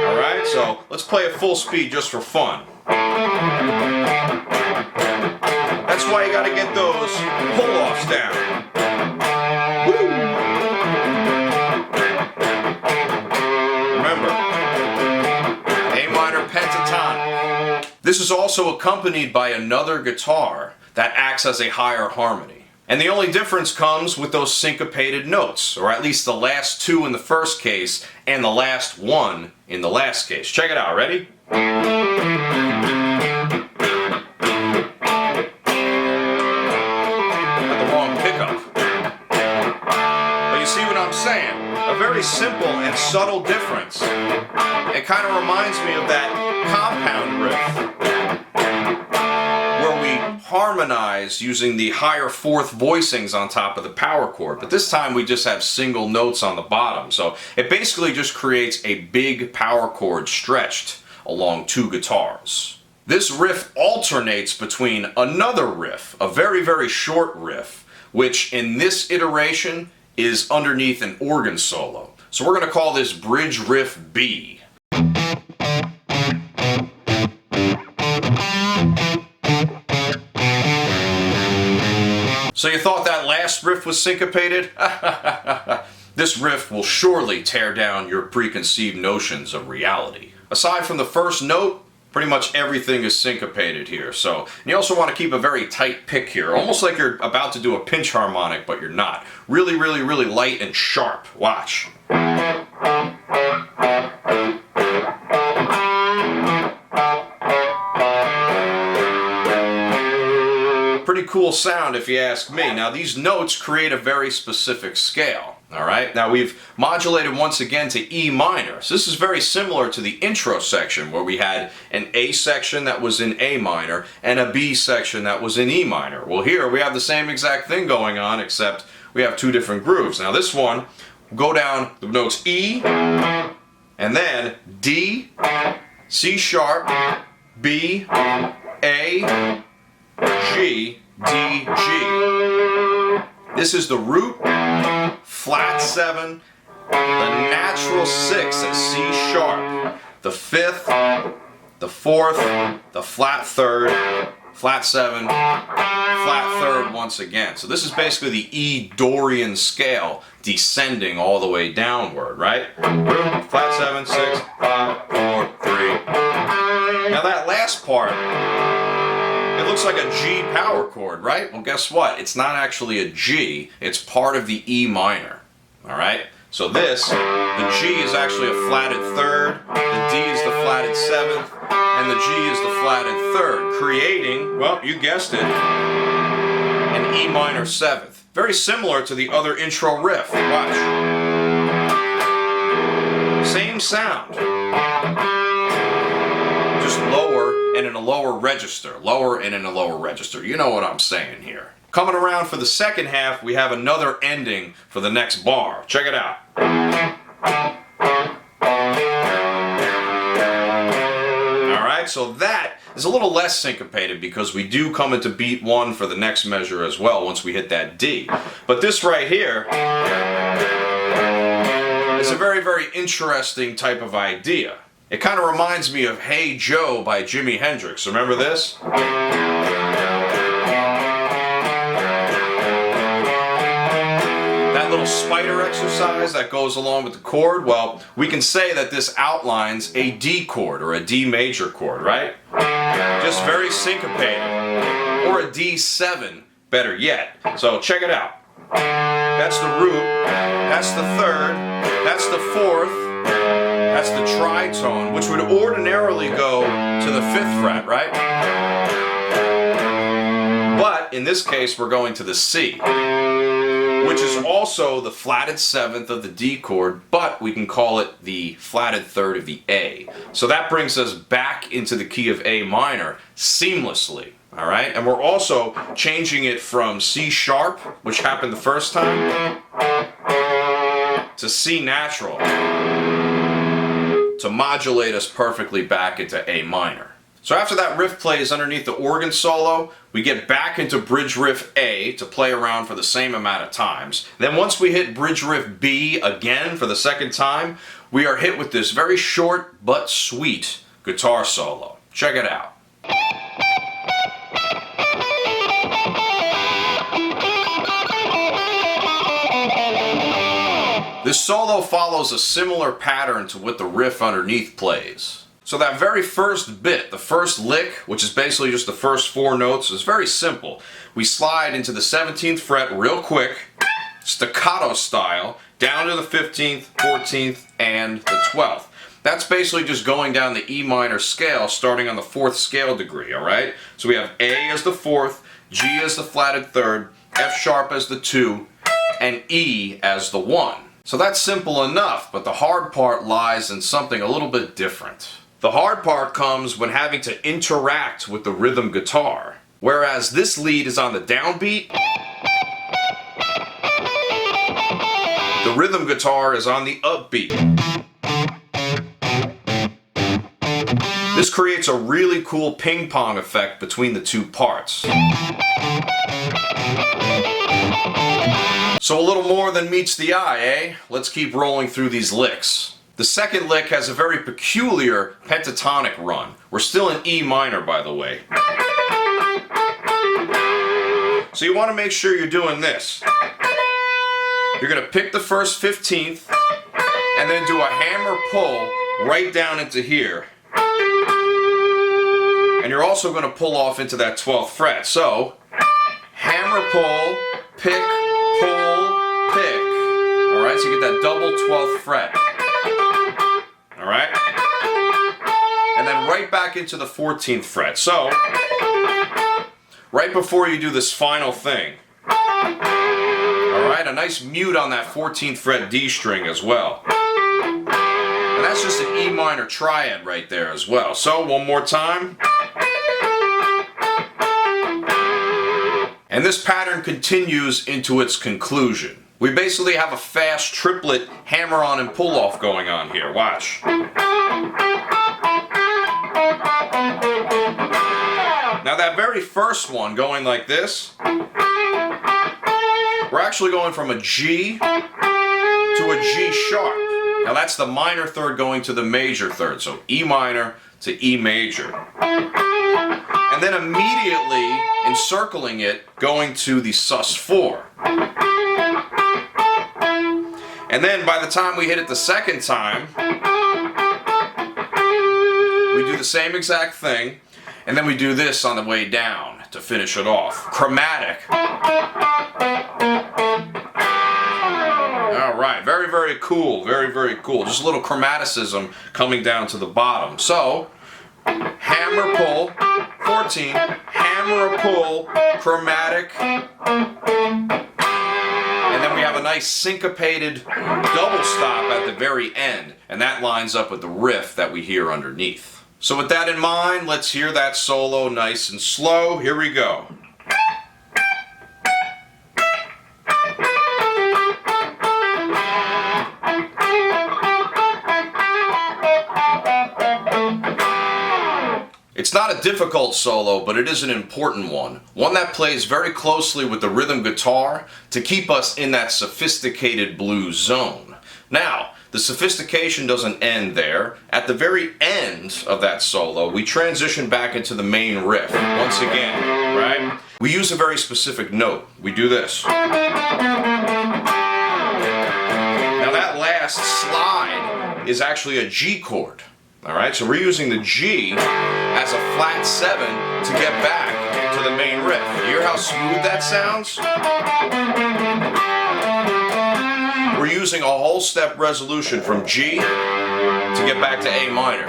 Alright, so let's play at full speed just for fun. That's why you gotta get those pull-offs down. Woo! Remember, A minor pentatonic. This is also accompanied by another guitar that acts as a higher harmony. And the only difference comes with those syncopated notes, or at least the last 2 in the first case and the last 1 in the last case. Check it out, ready? Got the wrong pickup. But you see what I'm saying? A very simple and subtle difference. It kind of reminds me of that compound riff, where we harmonize using the higher fourth voicings on top of the power chord, but this time we just have single notes on the bottom. So it basically just creates a big power chord stretched along two guitars. This riff alternates between another riff, a very, very short riff, which in this iteration is underneath an organ solo. So we're going to call this Bridge Riff B. So you thought that last riff was syncopated? This riff will surely tear down your preconceived notions of reality. Aside from the first note, pretty much everything is syncopated here. So, and you also want to keep a very tight pick here, almost like you're about to do a pinch harmonic, but you're not. Really, really, really light and sharp. Watch. Pretty cool sound if you ask me. Now these notes create a very specific scale. Alright, now we've modulated once again to E minor. So this is very similar to the intro section where we had an A section that was in A minor and a B section that was in E minor. Well, here we have the same exact thing going on, except we have two different grooves. Now this one, we'll go down the notes E and then D, C sharp, B, A, G, D, G. This is the root, flat 7, the natural 6 at C sharp, the 5th, the 4th, the flat 3rd, flat 7, flat 3rd once again. So this is basically the E Dorian scale descending all the way downward, right? Root, flat 7, 6, 5, 4, 3. Now that last part, it looks like a G power chord, right? Well, guess what? It's not actually a G. It's part of the E minor. All right? So this, the G is actually a flatted 3rd, the D is the flatted 7th, and the G is the flatted 3rd, creating, well, you guessed it, an E minor 7th. Very similar to the other intro riff. Watch. Same sound. Just lower and in a lower register. Lower and in a lower register. You know what I'm saying here. Coming around for the second half, we have another ending for the next bar. Check it out. Alright, so that is a little less syncopated because we do come into beat 1 for the next measure as well once we hit that D. But this right here is a very, very interesting type of idea. It kind of reminds me of Hey Joe by Jimi Hendrix. Remember this? That little spider exercise that goes along with the chord, well, we can say that this outlines a D chord or a D major chord, right? Just very syncopated. Or a D7, better yet. So check it out. That's the root, that's the 3rd, that's the 4th, that's the tritone, which would ordinarily go to the 5th fret, right? But in this case, we're going to the C, which is also the flatted 7th of the D chord, but we can call it the flatted 3rd of the A. So that brings us back into the key of A minor seamlessly. All right, and we're also changing it from C sharp, which happened the first time, to C natural, to modulate us perfectly back into A minor. So after that riff plays underneath the organ solo, we get back into bridge riff A to play around for the same amount of times. Then once we hit bridge riff B again for the second time, we are hit with this very short but sweet guitar solo. Check it out. This solo follows a similar pattern to what the riff underneath plays. So that very first bit, the first lick, which is basically just the first 4 notes, is very simple. We slide into the 17th fret real quick, staccato style, down to the 15th, 14th, and the 12th. That's basically just going down the E minor scale, starting on the 4th scale degree, alright? So we have A as the 4th, G as the flatted 3rd, F sharp as the 2, and E as the 1. So that's simple enough, but the hard part lies in something a little bit different. The hard part comes when having to interact with the rhythm guitar. whereas this lead is on the downbeat. The rhythm guitar is on the upbeat. This creates a really cool ping pong effect between the two parts. So a little more than meets the eye, eh? Let's keep rolling through these licks. The second lick has a very peculiar pentatonic run. We're still in E minor, by the way. So you want to make sure you're doing this. You're going to pick the first 15th and then do a hammer pull right down into here. And you're also going to pull off into that 12th fret. So, hammer pull, pick, pull, pick. Alright, so you get that double 12th fret. Alright? And then right back into the 14th fret. So, right before you do this final thing. Alright, a nice mute on that 14th fret D string as well. And that's just an E minor triad right there as well. So, one more time. And this pattern continues into its conclusion. We basically have a fast triplet hammer on and pull off going on here. Watch. Now that very first one going like this, we're actually going from a G to a G sharp. Now that's the minor third going to the major third, so E minor to E major. And then immediately encircling it, going to the sus4. And then by the time we hit it the second time, we do the same exact thing, and then we do this on the way down to finish it off. Chromatic. Alright, very, very cool. Very, very cool. Just a little chromaticism coming down to the bottom. So, hammer pull, 14, hammer pull, chromatic, and then we have a nice syncopated double stop at the very end, and that lines up with the riff that we hear underneath. So with that in mind, let's hear that solo nice and slow. Here we go. It's not a difficult solo, but it is an important one. One that plays very closely with the rhythm guitar to keep us in that sophisticated blues zone. Now, the sophistication doesn't end there. At the very end of that solo, we transition back into the main riff. Once again, right? We use a very specific note. We do this. Now that last slide is actually a G chord. Alright, so we're using the G as a flat 7 to get back to the main riff. You hear how smooth that sounds? We're using a whole step resolution from G to get back to A minor,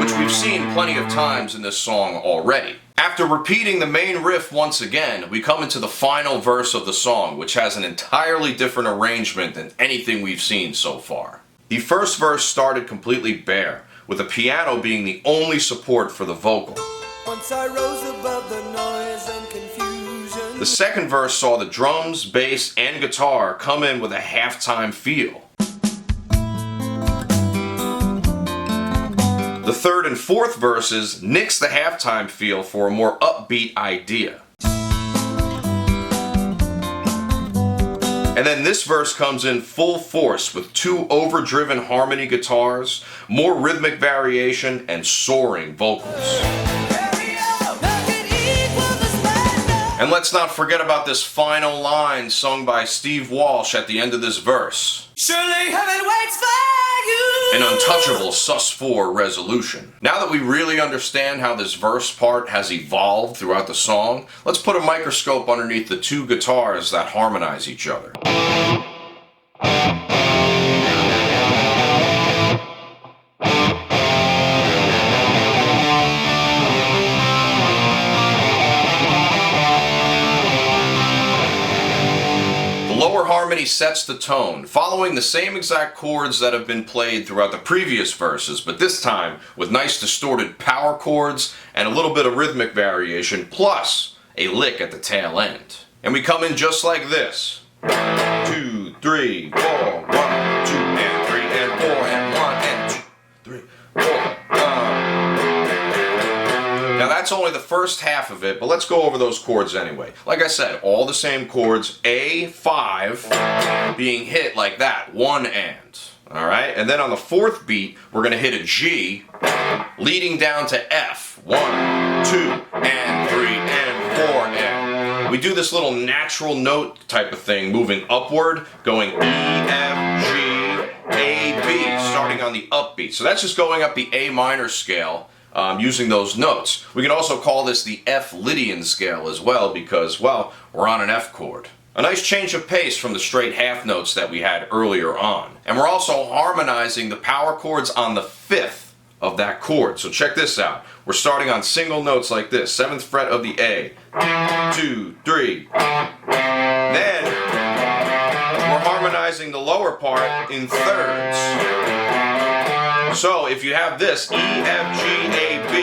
which we've seen plenty of times in this song already. After repeating the main riff once again, we come into the final verse of the song, which has an entirely different arrangement than anything we've seen so far. The first verse started completely bare, with the piano being the only support for the vocal. Once I rose above the noise and confusion. The second verse saw the drums, bass, and guitar come in with a halftime feel. The third and fourth verses nix the halftime feel for a more upbeat idea. And then this verse comes in full force with two overdriven harmony guitars, more rhythmic variation, and soaring vocals. And let's not forget about this final line sung by Steve Walsh at the end of this verse. Surely heaven waits for you. An untouchable sus4 resolution. Now that we really understand how this verse part has evolved throughout the song, let's put a microscope underneath the two guitars that harmonize each other. The lower harmony sets the tone, following the same exact chords that have been played throughout the previous verses, but this time with nice distorted power chords and a little bit of rhythmic variation, plus a lick at the tail end. And we come in just like this. 2, 3, 4, 1, 2, and 3, and 4, and 1, and 2, 3, 4. Now that's only the first half of it, but let's go over those chords anyway. Like I said, all the same chords, A5 being hit like that, one and. Alright, and then on the fourth beat, we're going to hit a G, leading down to F. 1, 2, and 3, and 4, and. We do this little natural note type of thing, moving upward, going E, F, G, A, B, starting on the upbeat. So that's just going up the A minor scale. Using those notes. We can also call this the F Lydian scale as well because, well, we're on an F chord. A nice change of pace from the straight half notes that we had earlier on. And we're also harmonizing the power chords on the fifth of that chord. So check this out. We're starting on single notes like this, 7th fret of the A, 2, 3. Then we're harmonizing the lower part in thirds. So if you have this E, F, G, A, B,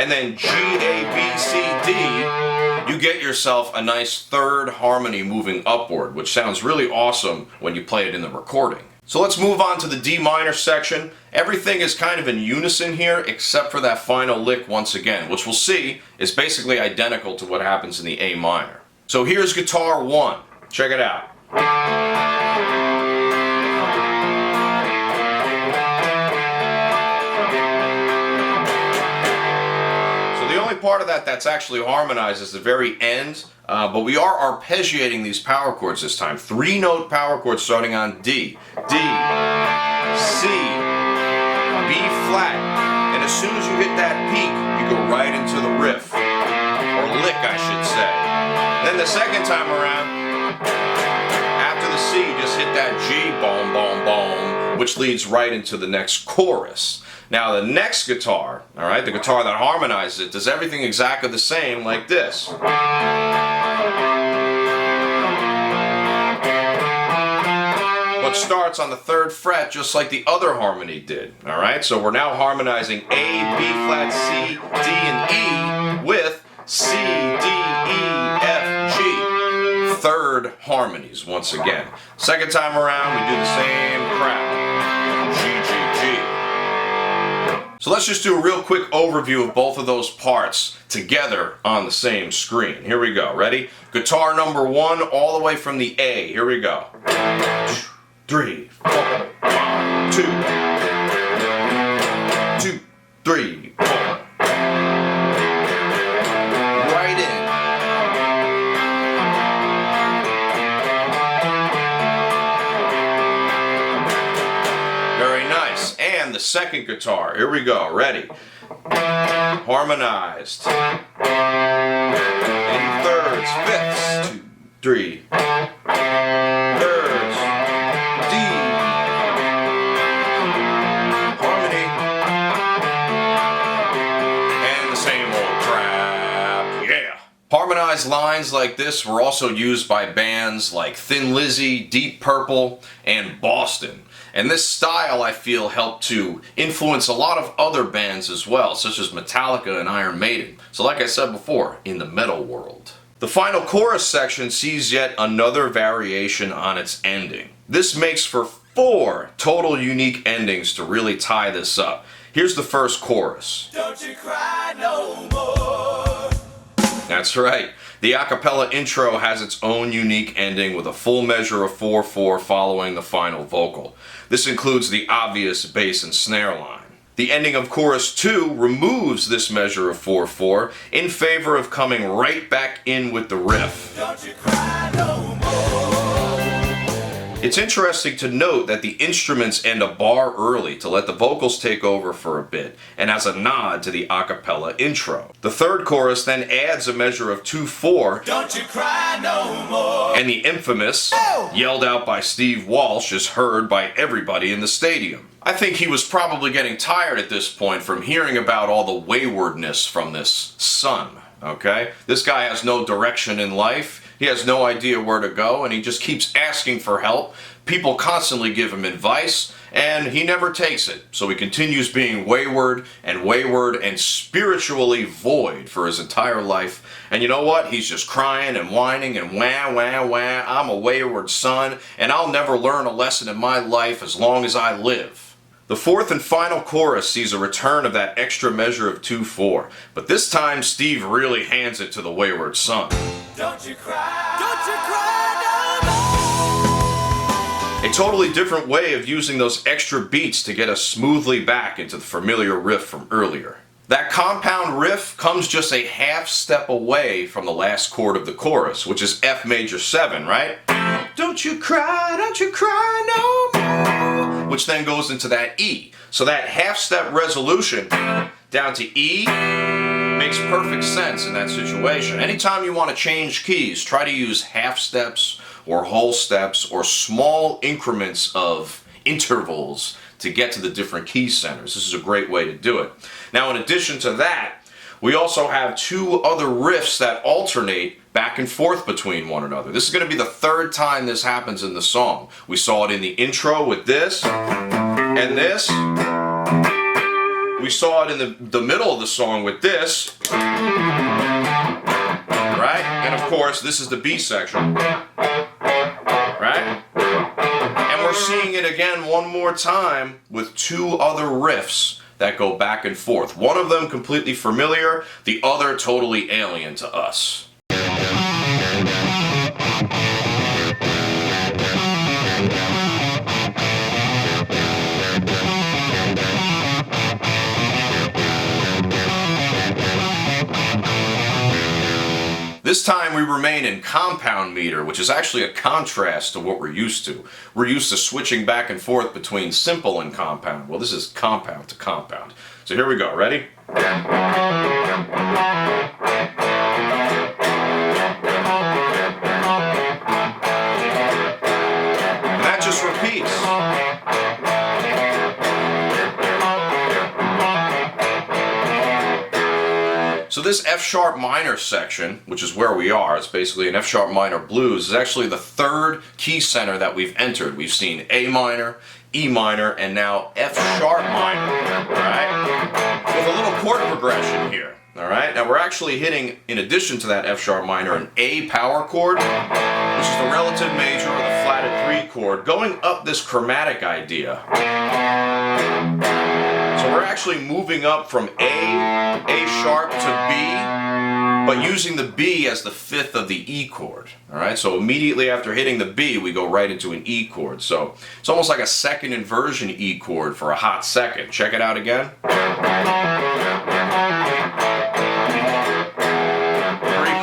and then G, A, B, C, D, you get yourself a nice third harmony moving upward, which sounds really awesome when you play it in the recording. So let's move on to the D minor section. Everything is kind of in unison here, except for that final lick once again, which we'll see is basically identical to what happens in the A minor. So here's guitar 1. Check it out. Part of that that's actually harmonized is the very end, but we are arpeggiating these power chords this time. 3-note power chords starting on D, D, C, B flat, and as soon as you hit that peak, you go right into the riff, or lick I should say. Then the second time around, after the C, you just hit that G, boom, boom, boom, which leads right into the next chorus. Now the next guitar, alright, the guitar that harmonizes it, does everything exactly the same like this. But starts on the 3rd fret just like the other harmony did, alright? So we're now harmonizing A, B flat, C, D, and E with C, D, E, F, G. 3rd harmonies once again. Second time around we do the same crap. G, G, G. So let's just do a real quick overview of both of those parts together on the same screen. Here we go. Ready? Guitar number 1 all the way from the A. Here we go. 3, 4, 1, 2, 2, 3, 4. Right in. Very nice. And the second guitar. Here we go. Ready? Harmonized. In thirds, fifths. 2, 3. Thirds. D. Harmony. And the same old crap. Yeah. Harmonized lines like this were also used by bands like Thin Lizzy, Deep Purple, and Boston. And this style, I feel, helped to influence a lot of other bands as well, such as Metallica and Iron Maiden. So like I said before, in the metal world. The final chorus section sees yet another variation on its ending. This makes for 4 total unique endings to really tie this up. Here's the first chorus. Don't you cry no more. That's right. The a cappella intro has its own unique ending with a full measure of 4/4 following the final vocal. This includes the obvious bass and snare line. The ending of chorus 2 removes this measure of 4/4 in favor of coming right back in with the riff. Don't you cry no more. It's interesting to note that the instruments end a bar early to let the vocals take over for a bit, and as a nod to the a cappella intro. The third chorus then adds a measure of 2/4. Don't you cry no more. And the infamous, yelled out by Steve Walsh, is heard by everybody in the stadium. I think he was probably getting tired at this point from hearing about all the waywardness from this son, okay? This guy has no direction in life. He has no idea where to go, and he just keeps asking for help. People constantly give him advice, and he never takes it. So he continues being wayward and spiritually void for his entire life. And you know what? He's just crying and whining and wah, wah, wah. I'm a wayward son, and I'll never learn a lesson in my life as long as I live. The fourth and final chorus sees a return of that extra measure of 2/4, but this time Steve really hands it to the wayward son. Don't you cry no more. A totally different way of using those extra beats to get us smoothly back into the familiar riff from earlier. That compound riff comes just a half step away from the last chord of the chorus, which is F major 7, right? Don't you cry no more, which then goes into that E. So that half step resolution down to E makes perfect sense in that situation. Anytime you want to change keys, try to use half steps or whole steps or small increments of intervals to get to the different key centers. This is a great way to do it. Now, in addition to that, we also have two other riffs that alternate back and forth between one another. This is going to be the third time this happens in the song. We saw it in the intro with this and this. We saw it in the middle of the song with this. Right? And of course, this is the B section. Right? And we're seeing it again one more time with two other riffs that go back and forth. One of them completely familiar, the other totally alien to us. This time we remain in compound meter, which is actually a contrast to what we're used to. We're used to switching back and forth between simple and compound. Well, this is compound to compound. So here we go. Ready? And that just repeats. So this F sharp minor section, which is where we are, it's basically an F sharp minor blues, is actually the third key center that we've entered. We've seen A minor, E minor, and now F sharp minor, alright? With a little chord progression here, alright? Now we're actually hitting, in addition to that F sharp minor, an A power chord, which is the relative major or the flatted 3 chord, going up this chromatic idea. So we're actually moving up from A sharp to B, but using the B as the 5th of the E chord. Alright, so immediately after hitting the B, we go right into an E chord. So it's almost like a second inversion E chord for a hot second. Check it out again. Pretty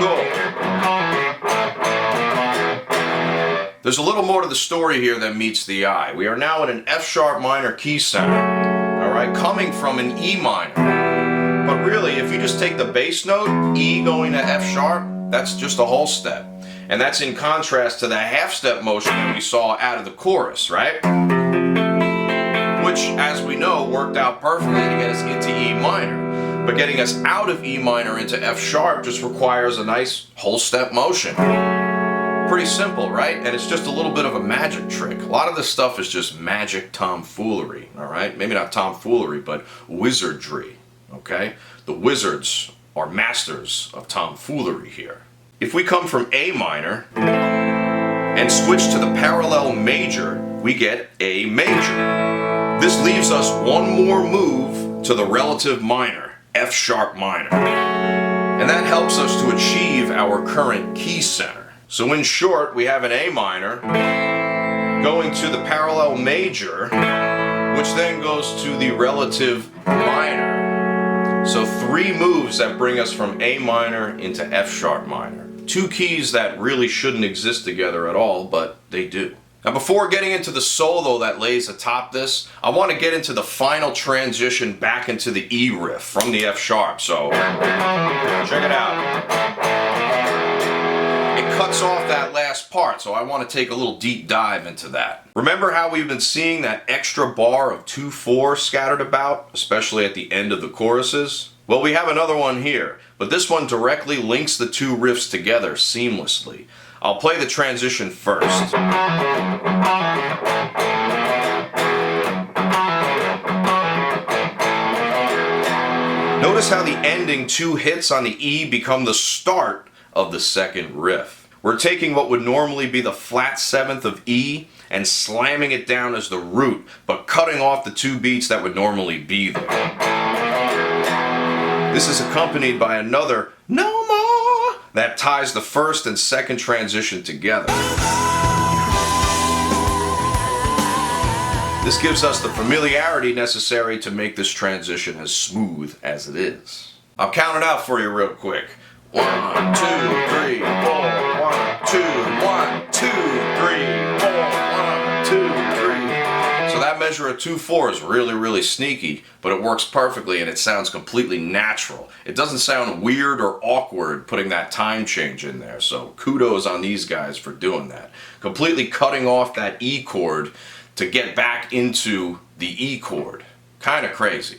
cool. There's a little more to the story here than meets the eye. We are now in an F sharp minor key center. Alright, coming from an E minor. But really, if you just take the bass note, E going to F sharp, that's just a whole step. And that's in contrast to the half step motion that we saw out of the chorus, right? Which, as we know, worked out perfectly to get us into E minor. But getting us out of E minor into F sharp just requires a nice whole step motion. Pretty simple, right? And it's just a little bit of a magic trick. A lot of this stuff is just magic tomfoolery, alright? Maybe not tomfoolery, but wizardry, okay? The wizards are masters of tomfoolery here. If we come from A minor and switch to the parallel major, we get A major. This leaves us one more move to the relative minor, F sharp minor. And that helps us to achieve our current key center. So in short, we have an A minor going to the parallel major, which then goes to the relative minor. So 3 moves that bring us from A minor into F sharp minor. 2 keys that really shouldn't exist together at all, but they do. Now before getting into the solo that lays atop this, I want to get into the final transition back into the E riff from the F sharp, so check it out. It cuts off that last part, so I want to take a little deep dive into that. Remember how we've been seeing that extra bar of 2/4 scattered about, especially at the end of the choruses? Well, we have another one here, but this one directly links the 2 riffs together seamlessly. I'll play the transition first. Notice how the ending 2 hits on the E become the start of the second riff. We're taking what would normally be the flat 7th of E and slamming it down as the root, but cutting off the 2 beats that would normally be there. This is accompanied by another "no more" that ties the first and second transition together. This gives us the familiarity necessary to make this transition as smooth as it is. I'll count it out for you real quick. 1, 2, 3, 4. 1, 2, 1, 2, 3, 4. 1, 2, 3. So that measure of 2/4 is really sneaky, but it works perfectly and it sounds completely natural. It doesn't sound weird or awkward putting that time change in there, so kudos on these guys for doing that. Completely cutting off that E chord to get back into the E chord. Kind of crazy.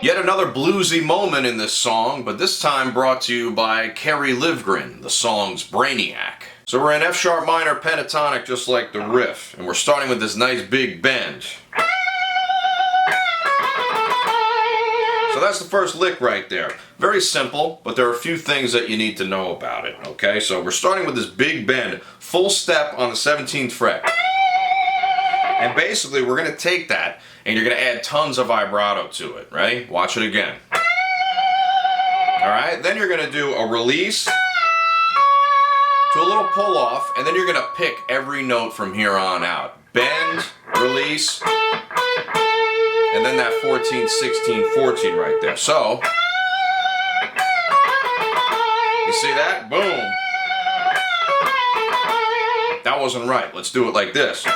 Yet another bluesy moment in this song, but this time brought to you by Kerry Livgren, the song's Brainiac. So we're in F sharp minor pentatonic just like the riff, and we're starting with this nice big bend. So that's the first lick right there. Very simple, but there are a few things that you need to know about it, okay? So we're starting with this big bend, full step on the 17th fret. And basically we're going to take that and you're going to add tons of vibrato to it. Ready? Watch it again. Alright, then you're going to do a release to a little pull off, and then you're going to pick every note from here on out. Bend, release, and then that 14, 16, 14 right there. So, you see that? Boom. That wasn't right. Let's do it like this.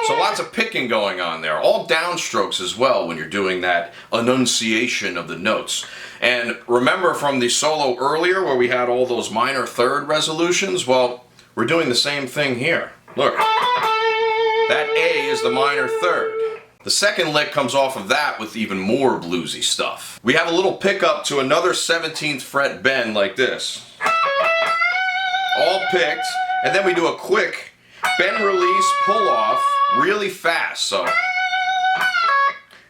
So lots of picking going on there. All downstrokes as well when you're doing that enunciation of the notes. And remember from the solo earlier where we had all those minor third resolutions? Well, we're doing the same thing here. Look. That A is the minor third. The second lick comes off of that with even more bluesy stuff. We have a little pickup to another 17th fret bend like this. All picked, and then we do a quick bend, release, pull off really fast, so.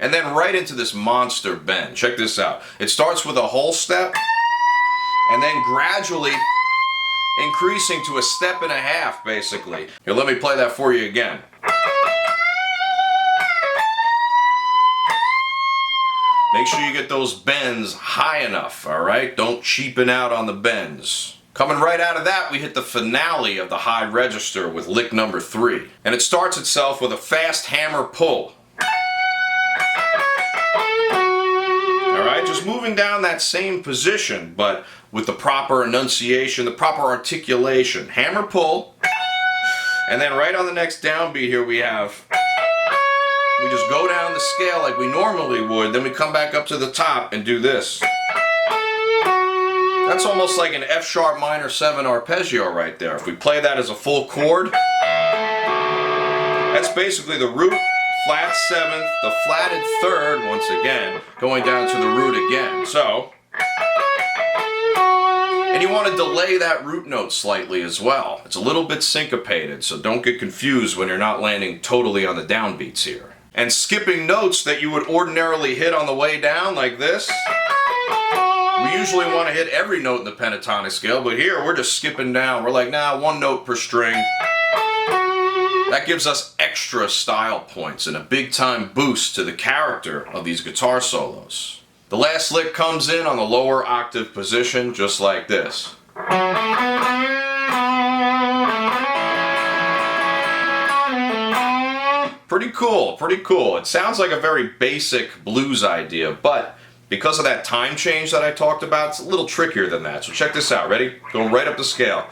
And then right into this monster bend. Check this out. It starts with a whole step, and then gradually increasing to a step and a half, basically. Here, let me play that for you again. Make sure you get those bends high enough, alright? Don't cheapen out on the bends. Coming right out of that, we hit the finale of the high register with lick number 3. And it starts itself with a fast hammer pull. Alright, just moving down that same position, but with the proper enunciation, the proper articulation. Hammer pull, and then right on the next downbeat here we just go down the scale like we normally would, then we come back up to the top and do this. That's almost like an F sharp minor 7 arpeggio right there. If we play that as a full chord, that's basically the root, flat 7th, the flatted 3rd, once again, going down to the root again. So, and you want to delay that root note slightly as well. It's a little bit syncopated, so don't get confused when you're not landing totally on the downbeats here. And skipping notes that you would ordinarily hit on the way down like this. We usually want to hit every note in the pentatonic scale, but here we're just skipping down. We're like, nah, 1 note per string. That gives us extra style points and a big time boost to the character of these guitar solos. The last lick comes in on the lower octave position, just like this. Pretty cool, pretty cool. It sounds like a very basic blues idea, but because of that time change that I talked about, it's a little trickier than that. So check this out, ready? Going right up the scale.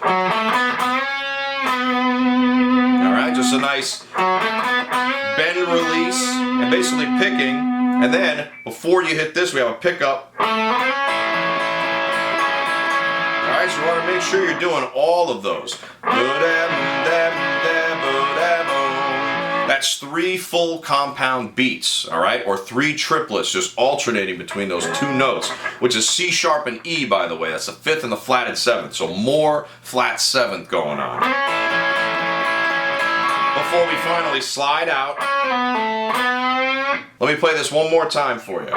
Alright, just a nice bend, release, and basically picking. And then, before you hit this, we have a pickup. Alright, so you want to make sure you're doing all of those. That's 3 full compound beats, all right? Or 3 triplets just alternating between those 2 notes, which is C sharp and E, by the way. That's the 5th and the flatted 7th, so more flat 7th going on. Before we finally slide out, let me play this one more time for you.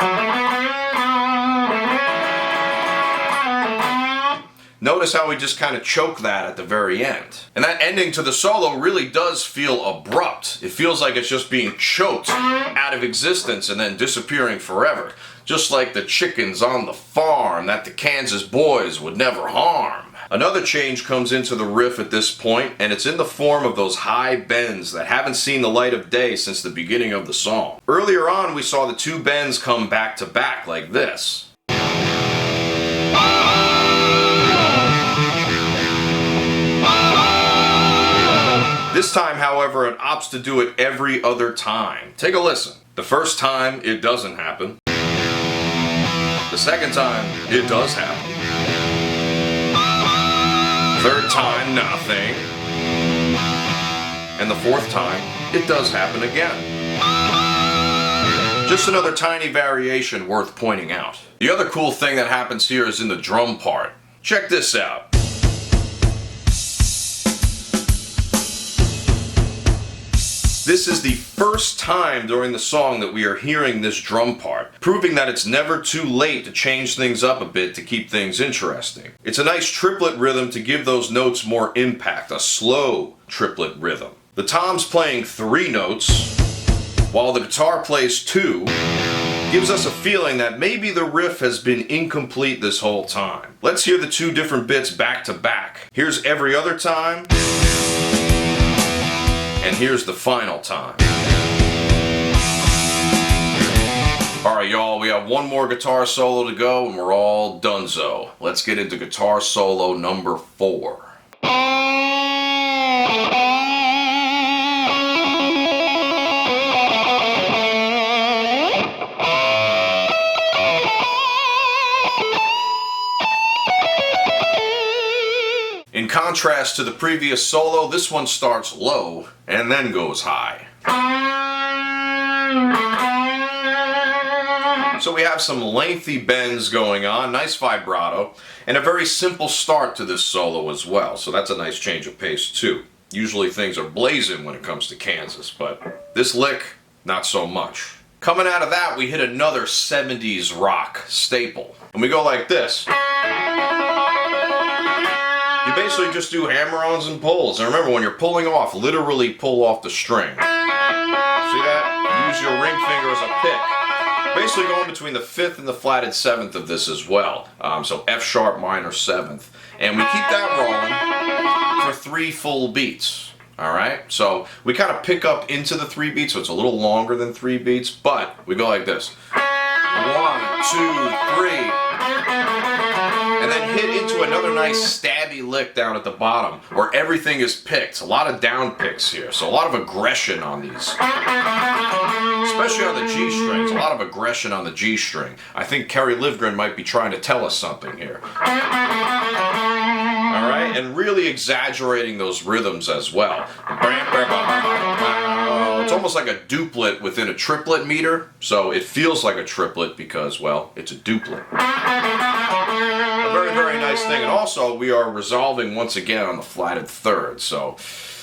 Notice how we just kind of choke that at the very end. And that ending to the solo really does feel abrupt. It feels like it's just being choked out of existence and then disappearing forever. Just like the chickens on the farm that the Kansas boys would never harm. Another change comes into the riff at this point, and it's in the form of those high bends that haven't seen the light of day since the beginning of the song. Earlier on, we saw the 2 bends come back to back like this. This time, however, it opts to do it every other time. Take a listen. The first time, it doesn't happen. The second time, it does happen. Third time, nothing. And the 4th time, it does happen again. Just another tiny variation worth pointing out. The other cool thing that happens here is in the drum part. Check this out. This is the first time during the song that we are hearing this drum part, proving that it's never too late to change things up a bit to keep things interesting. It's a nice triplet rhythm to give those notes more impact, a slow triplet rhythm. The tom's playing 3 notes, while the guitar plays 2, gives us a feeling that maybe the riff has been incomplete this whole time. Let's hear the 2 different bits back to back. Here's every other time. And here's the final time. Alright y'all, we have one more guitar solo to go and we're all donezo. Let's get into guitar solo number 4. In contrast to the previous solo, this one starts low and then goes high. So we have some lengthy bends going on, nice vibrato, and a very simple start to this solo as well. So that's a nice change of pace too. Usually things are blazing when it comes to Kansas, but this lick, not so much. Coming out of that, we hit another 70s rock staple. And we go like this. You basically just do hammer-ons and pulls. And remember, when you're pulling off, literally pull off the string. See that? Use your ring finger as a pick. Basically going between the 5th and the flatted 7th of this as well. So F sharp minor 7th. And we keep that rolling for 3 full beats. Alright? So we kind of pick up into the 3 beats, so it's a little longer than 3 beats, but we go like this. 1, 2, 3. And then hit into another nice stabby lick down at the bottom where everything is picked. A lot of down picks here, so a lot of aggression on these. Especially on the G strings, a lot of aggression on the G string. I think Kerry Livgren might be trying to tell us something here. Alright, and really exaggerating those rhythms as well. It's almost like a duplet within a triplet meter, so it feels like a triplet because, well, it's a duplet. A very, very nice thing, and also we are resolving once again on the flatted 3rd, so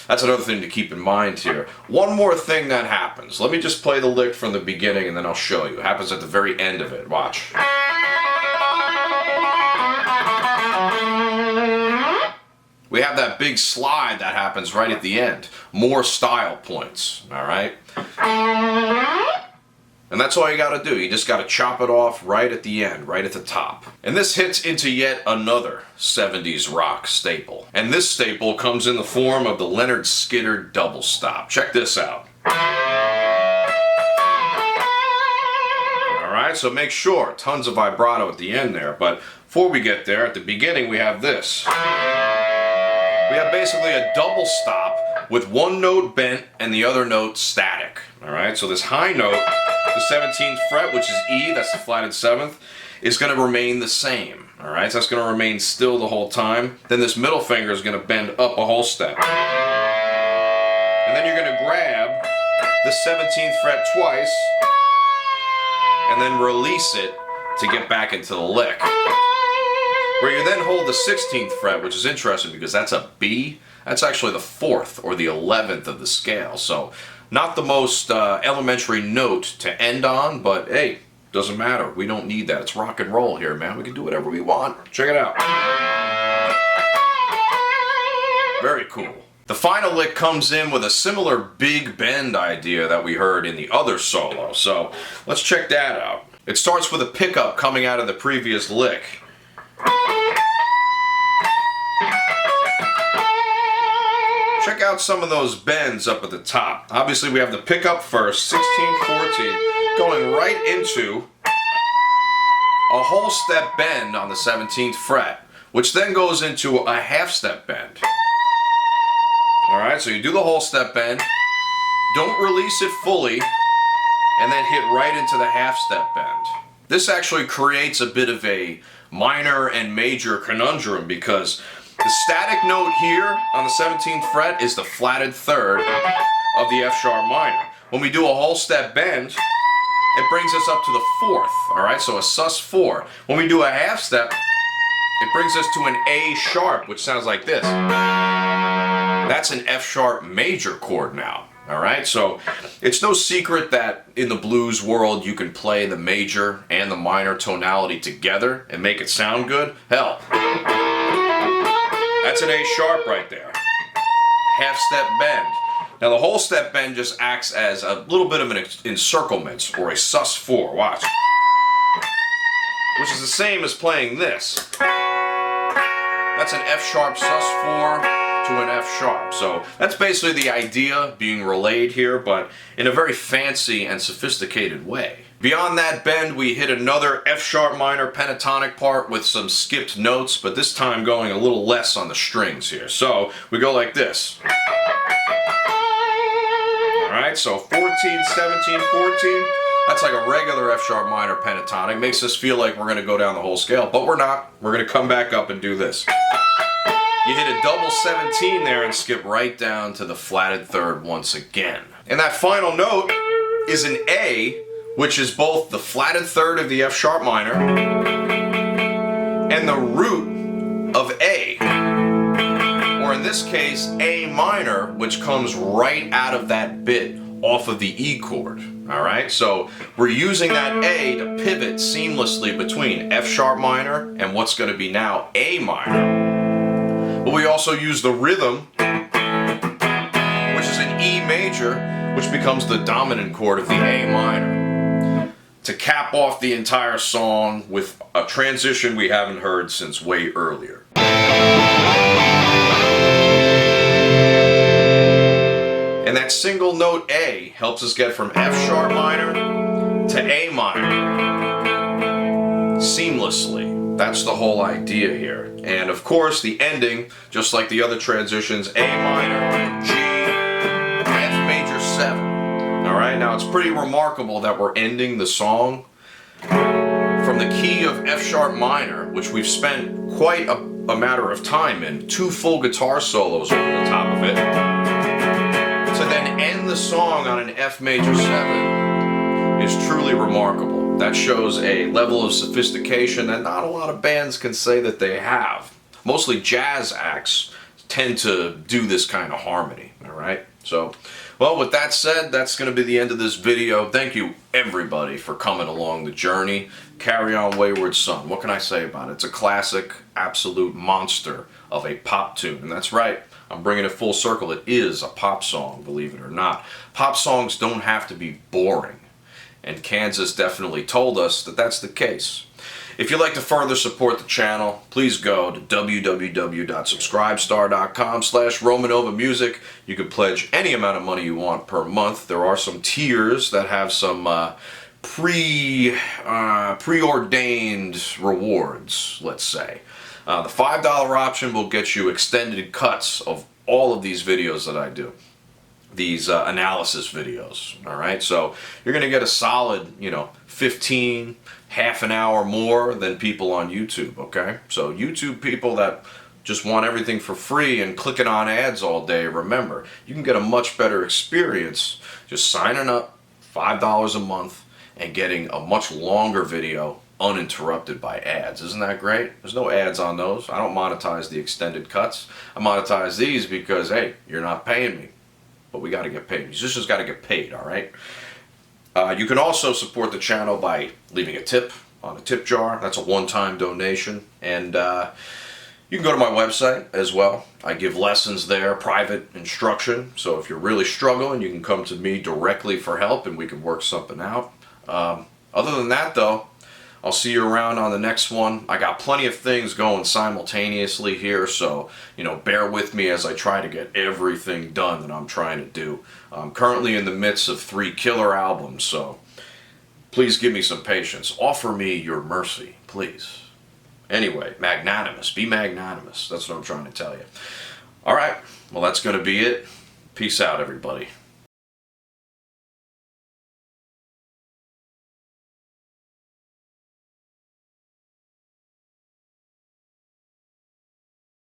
that's another thing to keep in mind here. One more thing that happens. Let me just play the lick from the beginning and then I'll show you. It happens at the very end of it. Watch. We have that big slide that happens right at the end. More style points, alright? And that's all you gotta do. You just gotta chop it off right at the end, right at the top. And this hits into yet another 70s rock staple. And this staple comes in the form of the Leonard Skinner double stop. Check this out. Alright, so make sure, tons of vibrato at the end there, but before we get there, at the beginning we have this. We have basically a double stop with one note bent and the other note static. Alright, so this high note, the 17th fret, which is E, that's the flatted 7th, is going to remain the same. All right, so that's going to remain still the whole time. Then this middle finger is going to bend up a whole step. And then you're going to grab the 17th fret twice and then release it to get back into the lick. Where you then hold the 16th fret, which is interesting because that's a B. That's actually the 4th or the 11th of the scale. So not the most elementary note to end on, but hey, doesn't matter. We don't need that. It's rock and roll here, man. We can do whatever we want. Check it out. Very cool. The final lick comes in with a similar big bend idea that we heard in the other solo. So let's check that out. It starts with a pickup coming out of the previous lick. Check out some of those bends up at the top. Obviously we have the pickup first, 16, 14, going right into a whole step bend on the 17th fret, which then goes into a half step bend. Alright, so you do the whole step bend, don't release it fully, and then hit right into the half step bend. This actually creates a bit of a minor and major conundrum because the static note here on the 17th fret is the flatted third of the F sharp minor. When we do a whole step bend, it brings us up to the 4th, alright, so a sus4. When we do a half step, it brings us to an A sharp, which sounds like this. That's an F sharp major chord now. Alright, so it's no secret that in the blues world you can play the major and the minor tonality together and make it sound good. Hell, that's an A sharp right there. Half step bend. Now the whole step bend just acts as a little bit of an encirclement or a sus4. Watch. Which is the same as playing this. That's an F sharp sus4 to an F sharp. So that's basically the idea being relayed here, but in a very fancy and sophisticated way. Beyond that bend, we hit another F sharp minor pentatonic part with some skipped notes, but this time going a little less on the strings here. So we go like this. Alright, so 14, 17, 14. That's like a regular F sharp minor pentatonic. Makes us feel like we're going to go down the whole scale, but we're not. We're going to come back up and do this. You hit a double 17 there and skip right down to the flatted third once again. And that final note is an A, which is both the flatted third of the F sharp minor and the root of A. Or in this case, A minor, which comes right out of that bit off of the E chord. Alright, so we're using that A to pivot seamlessly between F sharp minor and what's going to be now A minor. But we also use the rhythm, which is an E major, which becomes the dominant chord of the A minor, to cap off the entire song with a transition we haven't heard since way earlier. And that single note A helps us get from F sharp minor to A minor seamlessly. That's the whole idea here. And of course, the ending, just like the other transitions, A minor, G, F major 7. Alright, now it's pretty remarkable that we're ending the song from the key of F sharp minor, which we've spent quite a matter of time in, 2 full guitar solos over the top of it, to then end the song on an F major 7 is truly remarkable. That shows a level of sophistication that not a lot of bands can say that they have. Mostly jazz acts tend to do this kind of harmony, alright? So, well, with that said, that's going to be the end of this video. Thank you, everybody, for coming along the journey. Carry On Wayward Son. What can I say about it? It's a classic, absolute monster of a pop tune. And that's right, I'm bringing it full circle. It is a pop song, believe it or not. Pop songs don't have to be boring. And Kansas definitely told us that that's the case. If you'd like to further support the channel, please go to www.subscribestar.com/RomanOva Music. You can pledge any amount of money you want per month. There are some tiers that have some preordained rewards, let's say. The $5 option will get you extended cuts of all of these videos that I do. these analysis videos. All right, so you're going to get a solid, 15, half an hour more than people on YouTube. Okay, so YouTube people that just want everything for free and clicking on ads all day, remember, you can get a much better experience just signing up $5 a month and getting a much longer video uninterrupted by ads. Isn't that great? There's no ads on those. I don't monetize the extended cuts. I monetize these because, hey, you're not paying me. But we got to get paid. Musicians got to get paid, all right? You can also support the channel by leaving a tip on a tip jar. That's a one-time donation. And you can go to my website as well. I give lessons there, private instruction. So if you're really struggling, you can come to me directly for help and we can work something out. Other than that, though, I'll see you around on the next one. I got plenty of things going simultaneously here, so, bear with me as I try to get everything done that I'm trying to do. I'm currently in the midst of 3 killer albums, so please give me some patience. Offer me your mercy, please. Anyway, magnanimous. Be magnanimous. That's what I'm trying to tell you. All right, well, that's going to be it. Peace out, everybody.